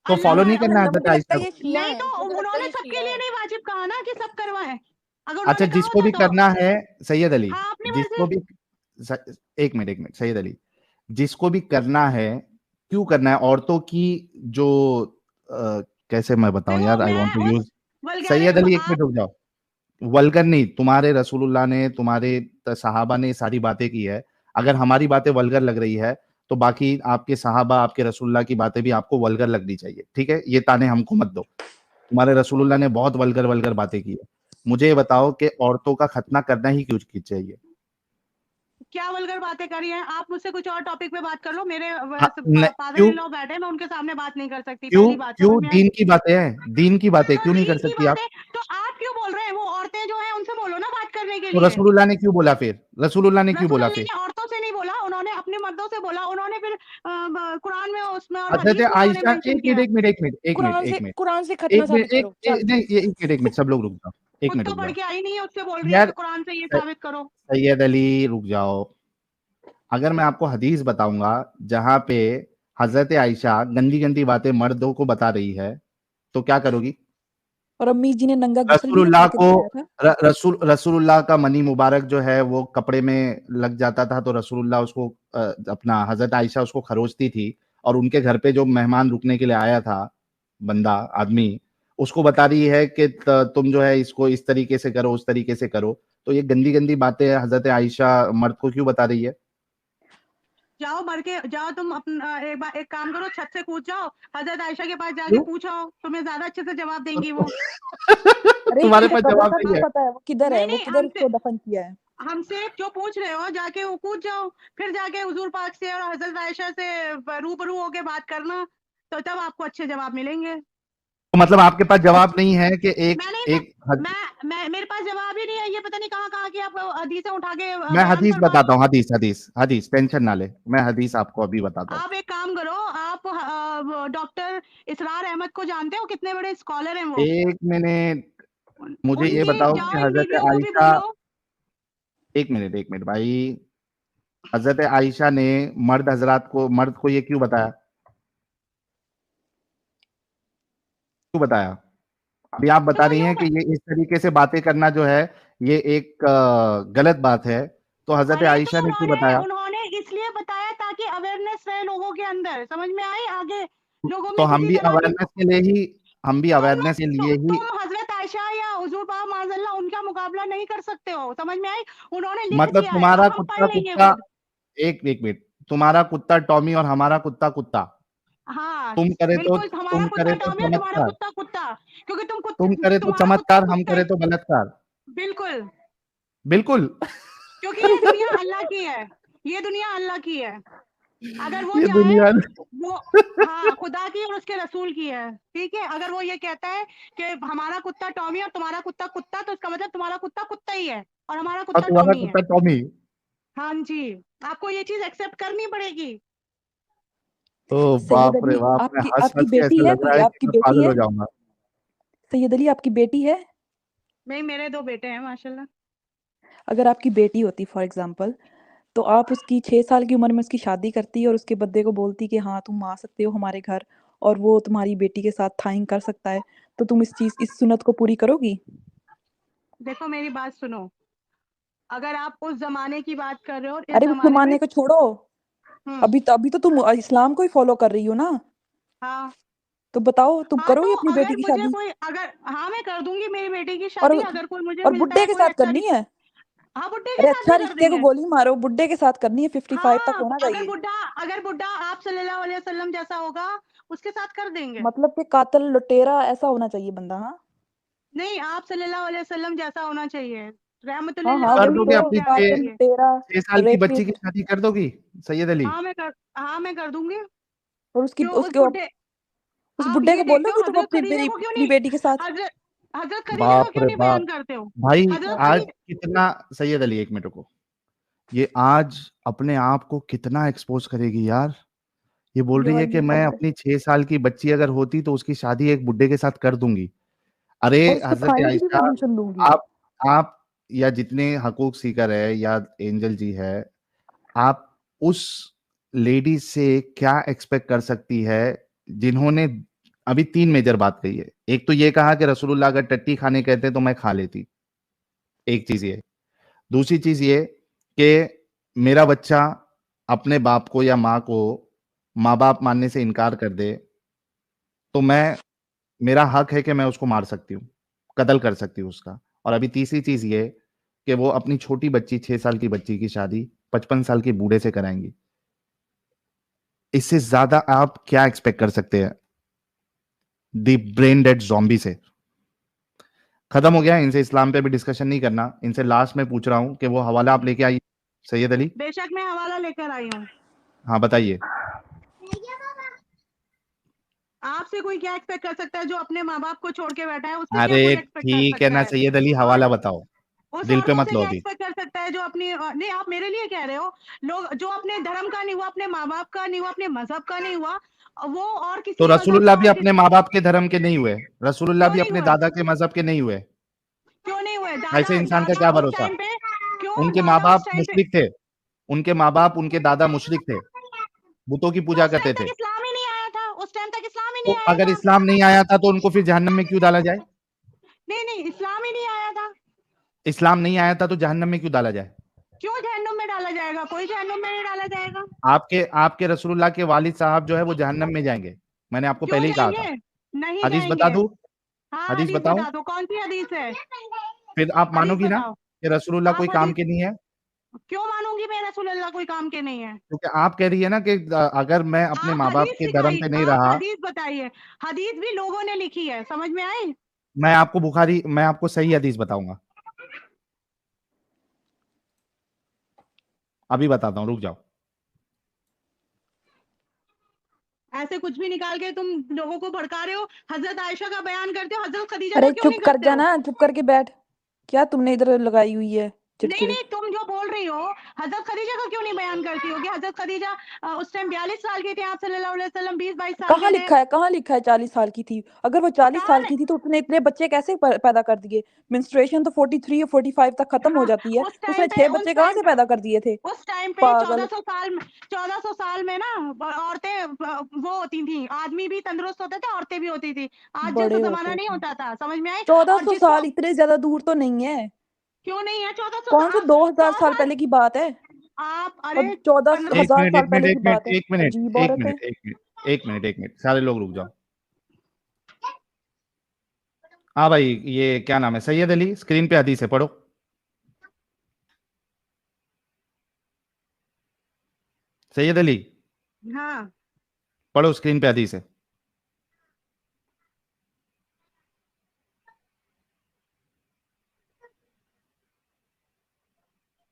तो अल्लाह फॉलो का नहीं करना मतलब हजरत मुझे लगता आयशा है को? ये शिया नहीं, है, तो मुझे लगता है उन्होंने ये सबके शिया लिए है। नहीं वाजिब कहा ना कि सब करवाएं। अगर अच्छा, उन्होंने कहा जिसको होता भी तो करना है सैयद अली, हाँ, अपनी जिसको मर्जी। भी एक मिनट एक मिनट सैयद अली, जिसको भी करना है क्यों करना है? औरतों की जो कैसे मैं बताऊं देखो, यार, आई वांट टू मैं उस यूज, वल्गैर सैयद अली एक आप मिनट रुक जाओ। वल्गर नहीं, तुम्हारे रसूलुल्लाह ने, तुम्हारे सहाबा ने सारी बातें की है। अगर हमारी बातें वल्गर लग रही है तो बाकी आपके सहाबा, आपके रसूलुल्लाह की बातें भी आपको वल्गर लगनी चाहिए, ठीक है? ये ताने हमको मत दो। तुम्हारे रसूलुल्लाह ने बहुत वल्गर वल्गर बातें की है। मुझे ये बताओ कि औरतों का खतना करना ही क्यों चाहिए? क्या वल्गर बातें करी हैं? आप मुझसे कुछ और टॉपिक पे बात कर लो। मेरे फादर क्यों इन लॉ बैठे, मैं उनके सामने बात नहीं कर सकती, क्यों पहली बात क्यों समझ में आई? दीन की बातें हैं, दीन की बातें तो क्यों नहीं दीन कर की सकती आप? बातें तो आप क्यों बोल रहे हैं? वो औरतें जो हैं उनसे बोलो ना बात करने के तो लिए। रसूलुल्लाह ने क्यों बोला फिर? रसूलुल्लाह ने क्यों रसूल बोला अल्लाह फिर? ने औरतों से नहीं बोला, उन्होंने अपने मर्दों से बोला। उन्होंने फिर कुरान में उसमें और हजरत हदीस में उन्होंने आयशा, मेंशन एक मिनट किया। एक मिनट एक मिनट एक मिनट एक मिनट कुरान से खतना एक मिनट साबित करो, चल। नहीं, ये एक मिनट एक मिनट, सब लोग रुक जाओ, एक खुद मिनट तो रुक पढ़ जाओ के आई नहीं है, उससे बोल रही है यार। कि कुरान से ये साबित करो। सैयद अली रुक जाओ। अगर मैं आपको हदीस बताऊंगा जहां पे हजरत आयशा गंदी गंदी बातें मर्दों को बता रही है, तो क्या करोगी? और अम्मी जी ने नंगा गुस्ल भी रसूलुल्लाह करके को दिखाया था। रसूलुल्लाह का मनी मुबारक जो है वो कपड़े में लग जाता था, तो रसूलुल्लाह उसको अपना हजरत आयशा उसको खरोचती थी, और उनके घर पे जो मेहमान रुकने के लिए आया था बंदा आदमी, उसको बता रही है कि तुम जो है इसको इस तरीके से करो, उस तरीके से करो। तो ये गंदी गंदी बातें हजरत आयशा मर्द को क्यों बता रही है? जाओ बढ़ के जाओ, तुम अपना एक काम करो, छत से कूद जाओ, हजरत आयशा के पास जाके क्यों? पूछो, तुम्हें ज्यादा अच्छे से जवाब देंगी वो। अरे तुम्हारे तुमको पास कब्र जवाब का नहीं कहाँ है? पता है वो किधर है? नहीं वो नहीं, किधर उसको दफन किया है? हमसे क्यों पूछ रहे हो? जाके वो कूद जाओ, फिर जाके हुजूर पाक से और हजरत आयशा से रूबरू होके बात करना, तो तब आपको अच्छे जवाब मिलेंगे। तो मतलब आपके पास जवाब नहीं है कि एक मैं नहीं एक हद, मैं मेरे पास जवाब ही नहीं है। ये पता नहीं कहाँ कहाँ की आप हदीसें उठा के मैं बयान हदीस करवा बताता रहे हूँ, हो। हदीस हदीस हदीस, टेंशन ना ले, मैं हदीस आपको अभी बताता हूँ। आप एक काम करो, आप डॉक्टर इसरार अहमद को जानते हो? कितने बड़े स्कॉलर हैं वो। एक मिनट, मुझे ये उनकी बताओ जाओ कि इन हजरत बीवियों को भी आयशा, बोलो। एक मिनट भाई, हजरत आयशा ने मर्द को ये क्यों बताया? क्यों बताया? अभी आप बता तो रही हैं कि ये इस तरीके से बातें करना जो है ये एक गलत बात है, तो हजरत अरे आयशा तो ने क्यों उन्होंने बताया? उन्होंने इसलिए बताया ताकि अवेयरनेस रहे लोगों के अंदर, समझ में आई? आगे लोगों तो में हम किसी भी तरह की अवेयरनेस के लिए ही, हम भी तुम अवेयरनेस के लिए ही, तुम हजरत आयशा या हुजूर पाक माज़अल्लाह उनका मुकाबला नहीं कर सकते हो, समझ में आई? उन्होंने लिख मतलब दिया है, तुम्हारा अब हम कुत्ता पढ़ लेंगे कुत्ता खुद। एक मिनट, तुम्हारा कुत्ता टॉमी और हमारा कुत्ता कुत्ता, हाँ, तुम करे बिल्कुल हमारा कुत्ता टॉमी और तुम्हारा चमत्कार, कुत्ता कुत्ता, क्योंकि तुम करे तो तुम्हारा कुत्ता चमत्कार, हम कुत्ते, करे तो बलात्कार। बिल्कुल, बिल्कुल। क्योंकि ये दुनिया अल्लाह की है, ये दुनिया अल्लाह की है। अगर वो ये चाहे दुनिया वो हाँ खुदा की और उसके रसूल की है, ठीक है? अगर वो ये कहता है कि हमारा कुत्ता टॉमी और तुम्हारा कुत्ता कुत्ता, तो इसका मतलब तुम्हारा कुत्ता कुत्ता ही है और हमारा और कुत्ता तुम्हारा टॉमी है। कुत्ता टॉमी। हाँ जी, आपको ये चीज एक्सेप्ट करनी पड़ेगी। ओ सैयद बाप रे अली, बाप, मैं आपकी हंस आपकी हंस के बेटी ऐसा है लग कोई? रहा है कि आपकी मैं बेटी पागल है? हो जाऊंगा। सैयद अली, आपकी बेटी है? नहीं, मेरे 2 बेटे हैं माशाल्लाह। अगर आपकी बेटी होती फॉर एग्जाम्पल, तो आप उसकी 6 साल की उम्र में उसकी शादी करती और उसके बर्थडे को बोलती कि हाँ तुम आ सकते हो हमारे घर, और वो तुम्हारी बेटी के साथ थाइंग कर सकता है, तो तुम इस सुन्नत को पूरी करोगी? देखो मेरी बात सुनो, अगर आप उस जमाने की बात कर रहे हो, इस अरे उस जमाने में जमाने को छोड़ो, अभी तो तुम इस्लाम को ही फॉलो कर रही हो ना, हाँ तो बताओ तुम हाँ, करोगी तो अपनी बेटी अगर की मुझे शादी? कोई अगर हाँ मैं कर दूंगी मेरी बेटी की और शादी, अगर कोई मुझे और मिलता बुड्ढे है के कोई साथ अच्छा करनी है? हाँ बुड्ढे के अरे साथ अच्छा भी कर रिश्ते को देंगे। गोली मारो, बुड्ढे के साथ करनी है, 55 तक हाँ, होना चाहिए। अगर बुड्ढा आप सल्लल्लाहु अलैहि वसल्लम जैसा होगा, उसके साथ कर देंगे। मतलब कि कातिल लुटेरा ऐसा होना चाहिए बंदा। हाँ नहीं, आप सल्लल्लाहु अलैहि वसल्लम जैसा होना चाहिए, रहमतुल हाँ लिल हाँ, कर वही आलमीन दोगे तो, हो अपनी के आना कातिल चाहिए। लुटेरा 6 साल की बच्ची की रेपिस्ट। शादी कर दोगी सैयद अली? हाँ मैं कर दूंगी। और उसकी क्यों उस उसके बुड्ढे उस आप बुड्ढे ये को देखते बोलोगी हो तुम हजरत अपनी खदीजा मेरी को क्यों अपनी नहीं, बेटी के साथ? हजरत हजरत खदीजा को बाप क्यों रे नहीं बाप बयान करते हो? भाई, हजरत आज खदीजा कितना, सैयद अली एक मिनट को, ये आज अपने आप को कितना एक्सपोज करेगी यार। ये बोल यू रही आर है कि मैं अपनी 6 साल की बच्ची अगर होती तो उसकी शादी एक बुड्ढे के साथ कर दूंगी। अरे और उसको हजरत थाई की भी आयशा, परमिशन दूंगी। आप या जितने हकूक सीकर है या एंजल जी है, आप उस लेडी से क्या एक्सपेक्ट कर सकती है जिन्होंने अभी 3 मेजर बात कही है। एक तो ये कहा कि रसूलुल्लाह अगर टट्टी खाने कहते तो मैं खा लेती, एक चीज ये। दूसरी चीज ये कि मेरा बच्चा अपने बाप को या माँ को माँ बाप मानने से इनकार कर दे तो मेरा हक है कि मैं उसको मार सकती हूँ, कत्ल कर सकती हूँ उसका। और अभी तीसरी चीज ये कि वो अपनी छोटी बच्ची 6 साल की बच्ची की शादी 55 साल के बूढ़े से कराएंगी। इससे ज्यादा आप क्या एक्सपेक्ट कर सकते हैं दी ब्रेन डेड जॉम्बी से? खत्म हो गया, इनसे इस्लाम पे भी डिस्कशन नहीं करना। इनसे लास्ट में पूछ रहा हूं कि वो हवाला आप लेके आई सैयद अली? बेशक मैं हवाला लेकर आई हूँ। हाँ बताइए। आपसे कोई क्या एक्सपेक्ट कर सकता है? जो अपने माँ बाप को छोड़ के बैठा है, उससे क्या अरे कोई एक्सपेक्ट कर ठीक है सकता ना है? सैयद अली, और हवाला बताओ, उस दिल पे औरतों मत से लो क्या अभी। एक्सपेक्ट कर सकता है जो अपनी नहीं, आप मेरे लिए कह रहे हो, लोग जो अपने धर्म का नहीं हुआ, अपने माँ बाप का नहीं हुआ, अपने मजहब का नहीं हुआ, वो और तो किसी मजहब रसूलुल्लाह का भी और अपने माँ बाप के धर्म के नहीं हुए? रसूलुल्लाह क्यों भी नहीं अपने हुए? दादा के मजहब के नहीं हुए? क्यों नहीं हुए? दादा ऐसे इंसान का दादा क्या उस भरोसा? टाइम पे क्यों उनके माँ दादा उस बाप टाइम पे मुशरिक थे, उनके माँ बाप उनके दादा मुशरिक थे, बुतों की तो पूजा उस टाइम करते थे। तक इस्लाम ही नहीं आया था, उस टाइम तक इस्लाम ही तो नहीं आया अगर था। इस्लाम नहीं आया था तो उनको फिर जहन्नम में क्यों डाला जाए? नहीं नहीं, इस्लाम ही नहीं आया था, इस्लाम नहीं आया था तो जहन्नम में क्यों डाला जाए? क्यों जहन्नुम में डाला जाएगा? कोई जहन्नुम में नहीं डाला जाएगा। आपके रसूलुल्लाह के वालिद साहब जो है वो जहन्नम में जाएंगे, मैंने आपको क्यों पहले ही कहा था। जाएंगे? नहीं हदीस बता जाएंगे। दूं? हाँ हदीस हदीस बताऊं? बता दो, कौन सी हदीस है? फिर आप हदीस मानोगी ना बताओ। कि रसूलुल्लाह कोई आप काम हदीस के नहीं है? क्यों मानूंगी मैं? रसूलुल्लाह कोई काम के नहीं है। क्योंकि आप कह रही है ना कि अगर मैं अपने आप माँ बाप हदीस के धर्म सिखाइए, पे नहीं आप रहा। हदीस बताइए। हदीस भी लोगों ने लिखी है, समझ में आई? मैं आपको सही हदीस बताऊंगा, अभी बताता हूँ, रुक जाओ। ऐसे कुछ भी निकाल के तुम लोगों को भड़का रहे हो। हजरत आयशा का बयान करते हो, हजरत खदीजा अरे का क्यों चुप नहीं कर करते हो? जाना, चुप करके बैठ। क्या तुमने इधर लगाई हुई है नहीं चिड़चिड़? नहीं, तुम जो बोल रही हो, हजरत खदीजा का क्यों नहीं बयान करती हो कि हजरत खदीजा उस टाइम 42 साल की थी, आप सल्लल्लाहु अलैहि वसल्लम 20-22 साल कहाँ के थे। लिखा है, कहाँ लिखा है 40 साल की थी? अगर वो 40 कहाँ साल की थी तो उसने इतने बच्चे कैसे पैदा कर दिए? मेंस्ट्रुएशन तो 43 या 45 तक खत्म हो हाँ, जाती है, उस टाइम उसने पे 6 बच्चे कहाँ से पैदा कर दिए थे? उस टाइम पे पागल। 1400 साल में ना औरतें वो होती थी, आदमी भी तंदुरुस्त होते थे, औरतें भी होती थी। आज जैसा बड़े जमाना होते नहीं थे। होता था, समझ में आई? और 1400 जिसको साल इतने ज्यादा दूर तो नहीं है। क्यों नहीं है 1400 कौन सा 2000 100 साल साल पहले की बात है? आप और अरे एक 14,000 मिनट साल एक मिनट पहले एक की मिनट बात है। एक मिनट अजीब एक औरत है। मिनट एक मिनट एक मिनट एक मिनट, सारे लोग रुक जाओ। हाँ भाई, ये क्या नाम है, सैयद अली, स्क्रीन पे हदीस है, पढ़ो। सैयद अली, हाँ, पढ़ो, स्क्रीन पे हदीस है,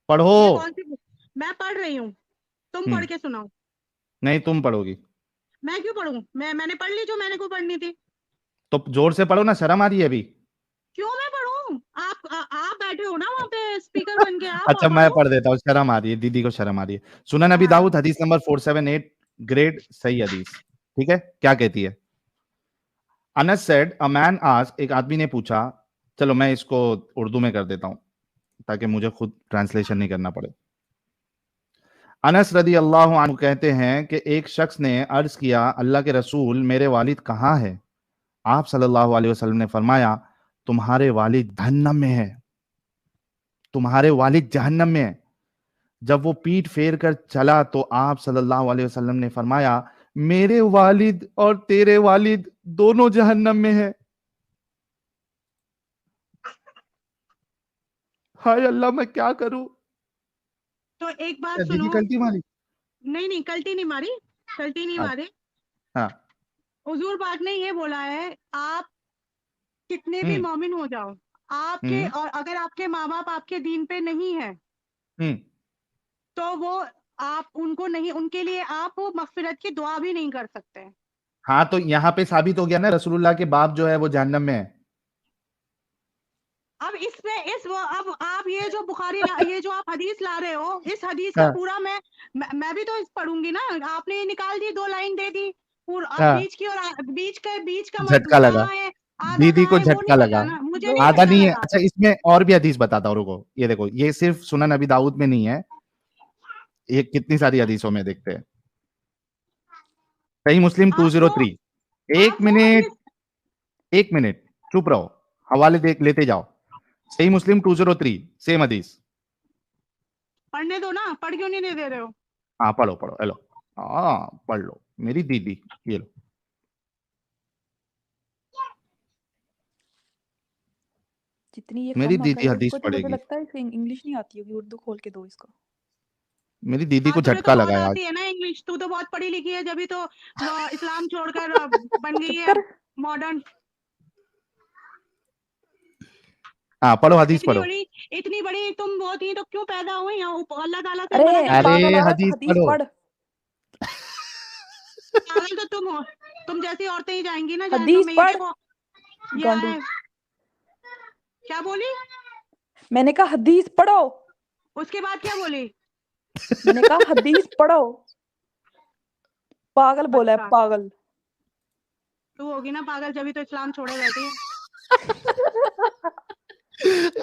पढ़ो। ये कौन सी मैं पढ़ रही हूँ, तुम पढ़ के सुनाओ। नहीं, तुम पढ़ोगी। मैं क्यों पढ़ूं? मैंने पढ़ ली जो मैंने को पढ़नी थी। तो जोर से पढ़ो ना, शर्म आ रही है अभी। क्यों मैं पढ़ूं? आप बैठे हो ना वहाँ पे स्पीकर बन के, आप अच्छा, मैं पढ़ो। पढ़ देता हूँ, शर्म आ रही है, दीदी को शर्म आ रही है। सुनन नबी हाँ, दाऊद हदीस नंबर 478, ग्रेड सही हदीस। ठीक है, क्या कहती है? Anas said, a man asked, एक आदमी ने पूछा, चलो मैं इसको उर्दू में कर देता हूं ताकि मुझे खुद ट्रांसलेशन नहीं करना पड़े। अनस रदी अल्लाह अन्हु कहते हैं कि एक शख्स ने अर्ज किया, अल्लाह के रसूल, मेरे वालिद कहाँ है? आप सल्लल्लाहु अलैहि वसल्लम ने फरमाया, तुम्हारे वालिद जहन्नम में है, तुम्हारे वालिद जहन्नम में है। जब वो पीठ फेर कर चला तो आप सल्लल्लाहु अलैहि वसल्लम ने फरमाया, मेरे वालिद और तेरे वालिद दोनों जहन्नम में है। हाय अल्लाह, मैं क्या करूं? तो एक बात क्या दीदी सुनो। कल्टी मारी? नहीं, कल्टी नहीं मारी, कल्टी नहीं मारी। हाँ। हुजूर पाक ने ये बोला है, आप कितने भी मोमिन हो जाओ, आपके और अगर आपके माँ बाप आपके दीन पे नहीं है तो वो आप उनको नहीं, उनके लिए आप वो मगफिरत की दुआ भी नहीं कर सकते। हाँ, तो यहाँ पे साबित हो गया ना, रसूलुल्लाह के बाप जो है वो जहन्नम में है। अब इसमें अब आप ये जो बुखारी ये जो आप हदीस ला रहे हो, इस हदीस का हाँ, पूरा मैं भी तो इस पढ़ूंगी ना। आपने ये निकाल दी, 2 लाइन दे दी पूरा, अब हाँ, बीच की और बीच का झटका लगा, कहाँ है, आधा दीदी कहाँ को है, वो झटका नहीं लगा। बताना, मुझे जो नहीं आधा झटका नहीं है। लगा। अच्छा, इसमें और भी हदीस बताता हूँ, रुको, ये देखो, ये सिर्फ सुनन नबी दाऊद में नहीं है, ये कितनी सारी हदीसों में देखते हैं। सही मुस्लिम आप वो 203। एक मिनट, हदीस एक मिनट, चुप रहो, हवाले देख लेते जाओ। सही मुस्लिम 203, सेम हदीस। पढ़ने दो ना, पढ़ क्यों नहीं दे रहे हो? हाँ, पढ़ो पढ़ो, हेलो, हाँ पढ़ लो मेरी दीदी, ये लो। जितनी ये मेरी कम अकल दीदी है हदीस इसको, तो मुझे पढ़ेगी। लगता है इसे इंग्लिश नहीं आती होगी, उर्दू खोल के दो इसको। मेरी दीदी को तुझे तो झटका बहुत लगा आज। आती है ना इंग्लिश, तू तो बहुत पढ़ी लिखी है, जब तो इस्लाम छोड़कर बन गई चुप है कर। मॉडर्न। हाँ, पढ़ो, हदीस इतनी पढ़ो। बड़ी इतनी बड़ी तुम वो थी तो क्यों पैदा हुई? अल्लाह ताला से अरे मना कैसे अरे किया? पागल औरत, हदीस हदीस पढ़ो। पढ़। पागल तो तुम हो, तुम जैसी औरतें ही जाएंगी ना जहन्नम हदीस में। ये पढ़ देखो, ये गांडू। है, क्या बोली? मैंने कहा हदीस पढ़ो। उसके बाद क्या बोली? मैंने कहा हदीस पढ़ो। पागल बोला है, अच्छा, पागल। तू होगी ना पागल, जब तो इस्लाम छोड़े बैठी है।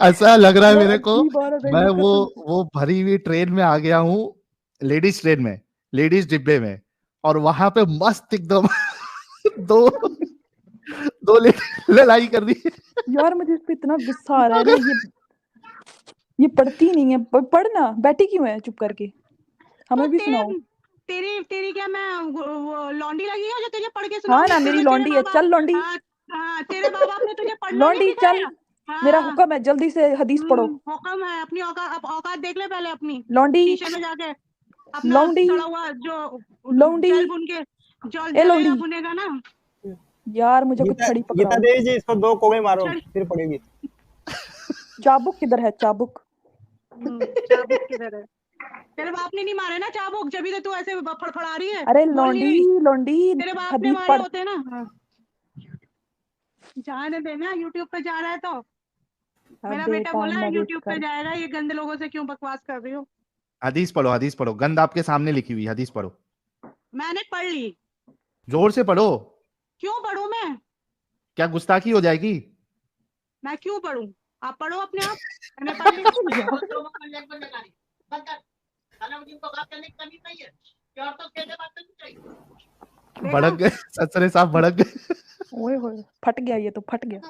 ऐसा लग रहा है मैं मेरे को, अगली बार अगर मैं ये वो भरी हुई ट्रेन में आ गया हूँ, लेडीज ट्रेन में, लेडीज डिब्बे में, और वहां पे मस्त एकदम दो दो लड़ाई कर रही है। यार मुझे इस पे इतना गुस्सा आ रहा है ना, ये पढ़ती नहीं है। पढ़ना, बैठी क्यों है चुप करके? हमें भी सुनाओ। तेरी तेरी क्या मैं वो लौंडी लगी है जो तुझे पढ़ के हाँ सुनाऊंगी? ना, मेरी लौंडी है। चल लौंडी, तेरे माँ बाप ने तुझे पढ़ना नहीं लौंडी चल। सिखाया? मेरा हुक्म है, जल्दी से हदीस पढ़ो। हुक्म है, अपनी औकात देख ले पहले अपनी, लौंडी, शीशे में जाके अपना लौंडी, सड़ा हुआ जो लौंडी, जल बुन के जो ए जलेगा लौंडी। बुनेगा ना। यार मुझे कुछ छड़ी गीता पकड़ाओ। देवी जी, इसको 2 कोड़े मारो चल। फिर पड़ेगी। चाबुक किधर है? चाबुक। चाबुक किधर है? तेरे बाप ने नहीं मारे ना चाबुक, जब तो तू ऐसे फड़फड़ा रही है, अरे बोल नहीं लौंडी, रही। लौंडी, तेरे बाप ने हदीस मारे पढ़। होते ना। जाने देना, यूट्यूब पे जा रहा है तो। मेरा बेटा बोला है यूट्यूब पे जाएगा, ये गंदे लोगों से क्यों बकवास कर रही हो? हदीस पढ़ो, हदीस पढ़ो, गंद आपके सामने लिखी हुई, हदीस पढ़ो, मैंने पढ़ ली। जोर से पढ़ो। क्यों पढ़ूं मैं? क्या गुस्ताखी हो जाएगी? मैं क्यों पढ़ूं? आप पढ़ो अपने आप, मैंने पढ़ ली। भड़क गए ससुरे साहब, भड़क गए। ओए होए, फट गया, ये तो फट गया।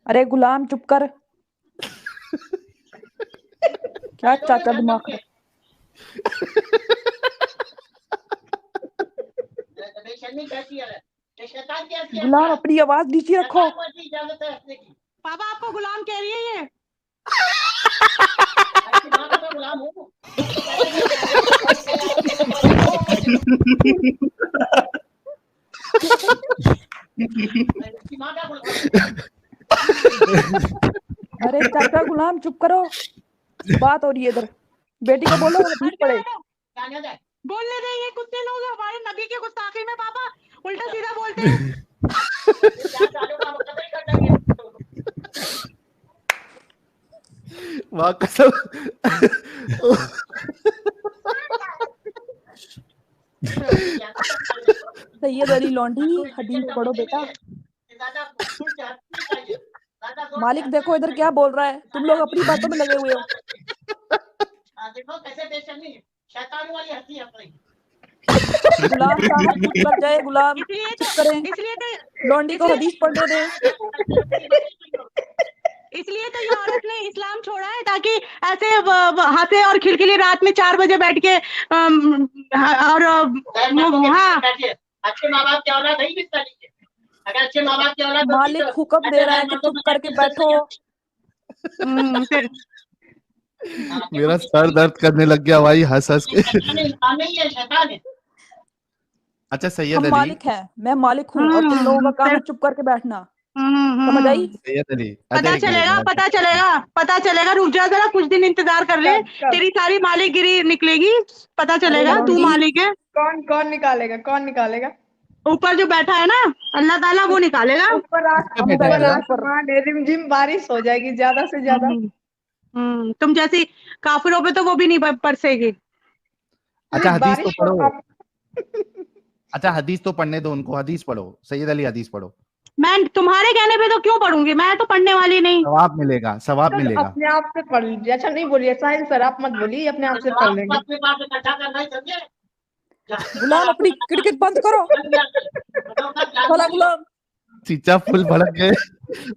अरे गुलाम चुप कर। क्या चाचा दिमाग खराब। गुलाम अपनी आवाज नीचे रखो। पापा आपको गुलाम कह रही है ये। अरे चाचा गुलाम चुप करो, बात हो रही है इधर। बेटी को बोलो हदीस पढ़े। बोलने दे, ये कुत्ते लोग हमारे नबी के गुस्ताखी में पापा उल्टा सीधा बोलते हैं। वाह कसम। सैयद अली लौंडी हदीस पढ़ो बेटा। मालिक देखो इधर क्या बोल रहा है, तुम लोग अपनी बातों में लगे हुए हो। गुलाम साहब चुप कर जाए, गुलाम चुप करें, लौंडी को हदीस पढ़ने दें। इसलिए तो ये औरत ने इस्लाम छोड़ा है, ताकि ऐसे हंसे और खिलखिली रात में 4 बजे बैठ के और हाँ अच्छे माँ बाप की औलाद नहीं मिलता नहीं है। अगर अच्छे माँ बाप की औलाद मालिक हुक्म दे रहा है कि चुप करके बैठो। फिर मेरा सर दर्द करने लग गया भाई हंस हंस के। अच्छा सैयद हम अली, मालिक हैं, मैं मालिक हूँ और तुम लोगों का काम है चुप करके बैठना। समझ आई? सैयद अली पता चलेगा, रुक जा जरा, कुछ दिन इंतजार कर ले, तेरी सारी मालिकगिरी निकलेगी, पता चलेगा तू मालिक है। कौन निकालेगा? ऊपर जो बैठा है ना अल्लाह ताला, वो निकालेगा। ऊपर आसमान रिमझिम बारिश हो जाएगी ज्यादा से ज्यादा। तुम जैसी काफिरों पे तो वो भी नहीं बरसेगी। अच्छा हदीस तो बारिश पढ़ो। अच्छा हदीस तो पढ़ने दो उनको, हदीस पढ़ो सैयद अली, हदीस पढ़ो। मैं तुम्हारे कहने पे तो क्यों पढ़ूंगी, मैं तो पढ़ने वाली नहीं। सवाब मिलेगा, सवाब मिलेगा। अपने आप से पढ़ लीजिए। अच्छा नहीं बोलिए साहिल सर, आप मत बोलिए, अपने आप से पढ़ लेंगे। गुलाम अपनी क्रिकेट बंद करो। भला गुलाम चीचा फुल भड़क गए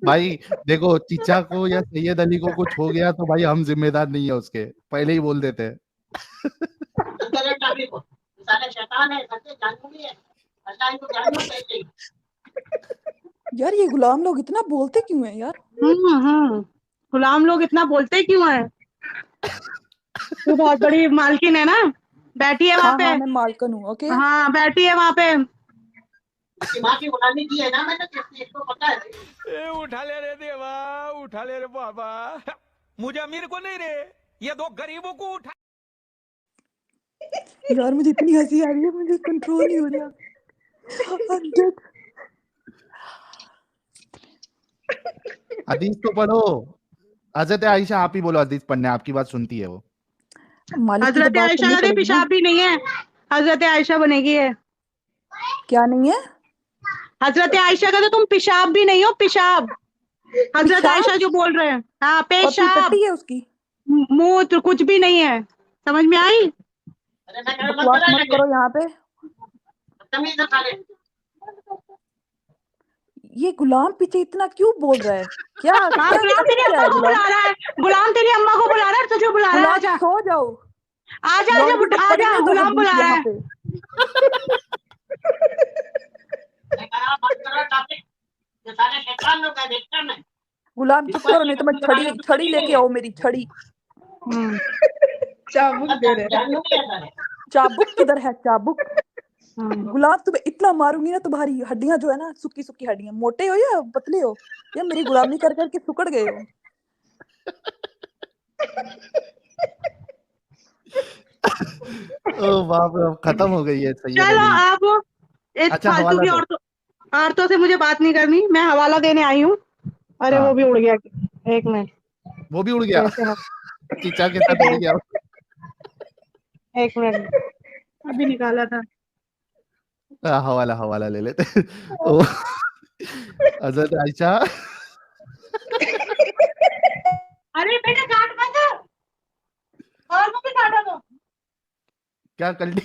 भाई। देखो चीचा को या सैयद अली को कुछ हो गया तो भाई हम जिम्मेदार नहीं है उसके, पहले ही बोल देते हैं। यार ये गुलाम लोग इतना बोलते क्यों हैं यार? गुलाम लोग इतना बोलते क्यों हैं? तू बहुत बड़ी मालकिन है ना, बैठी है वहाँ पे। हाँ, मैं मालकिन हूँ। ओके हाँ बैठी है वहाँ पे। माँ की गुलामी की है ना मैंने, इसको पता है। उठा ले रे देवा, उठा ले रे बाबा, मुझे अमीर को नहीं रे, ये 2 गरीबों को उठा। यार मुझे इतनी हंसी आ रही है, मुझे कंट्रोल नहीं हो रहा। हदीस तो पढ़ो। हजरत आयशा आप ही बोलो, हदीस पढ़ने, आपकी बात सुनती है वो। हजरत आयशा का पेशाब भी नहीं है, हजरत आयशा बनेगी है। क्या नहीं है? हजरत आयशा का तो तुम पेशाब भी नहीं हो, पेशाब। हजरत आयशा जो बोल रहे हैं, हाँ पेशाब है उसकी, मुंह तो कुछ भी नहीं है। समझ में आई? बकवास मत करो यहाँ पे। ये गुलाम पीछे इतना क्यों बोल रहा है? क्या गुलाम तेरी अम्मा को बुला रहा है, गुलाम तेरी अम्मा को बुला रहा है, तुझे बुला रहा है। आजा सो जाओ, आजा आजा, गुलाम बुला रहा है। गुलाम चुप करो, नहीं तो मैं छड़ी लेके आओ, मेरी छड़ी। चाबुक दे रहे। चाबुक किधर है? चाबुक गुलाम तुम्हें इतना मारूंगी ना, तुम्हारी हड्डियां जो है ना, सुक्की सुक्की हड्डियां, मोटे हो या पतले हो या मेरी गुलामी कर करके सुकड़ गए हो। ओ बाप रे, खत्म हो गई है सैयद चलो अली। आप इस अच्छा, फालतू की औरतों से मुझे बात नहीं करनी, मैं हवाला देने आई हूँ। अरे वो भी उड़ गया, एक मिनट, वो भी उड़ गया। चीचा के साथ उड़ गया। एक मिनट, अभी निकाला था। हवाला ले लेते। हजरत आयशा। अरे बेटा काट मत, और मुझे काटा दो। क्या कर ली?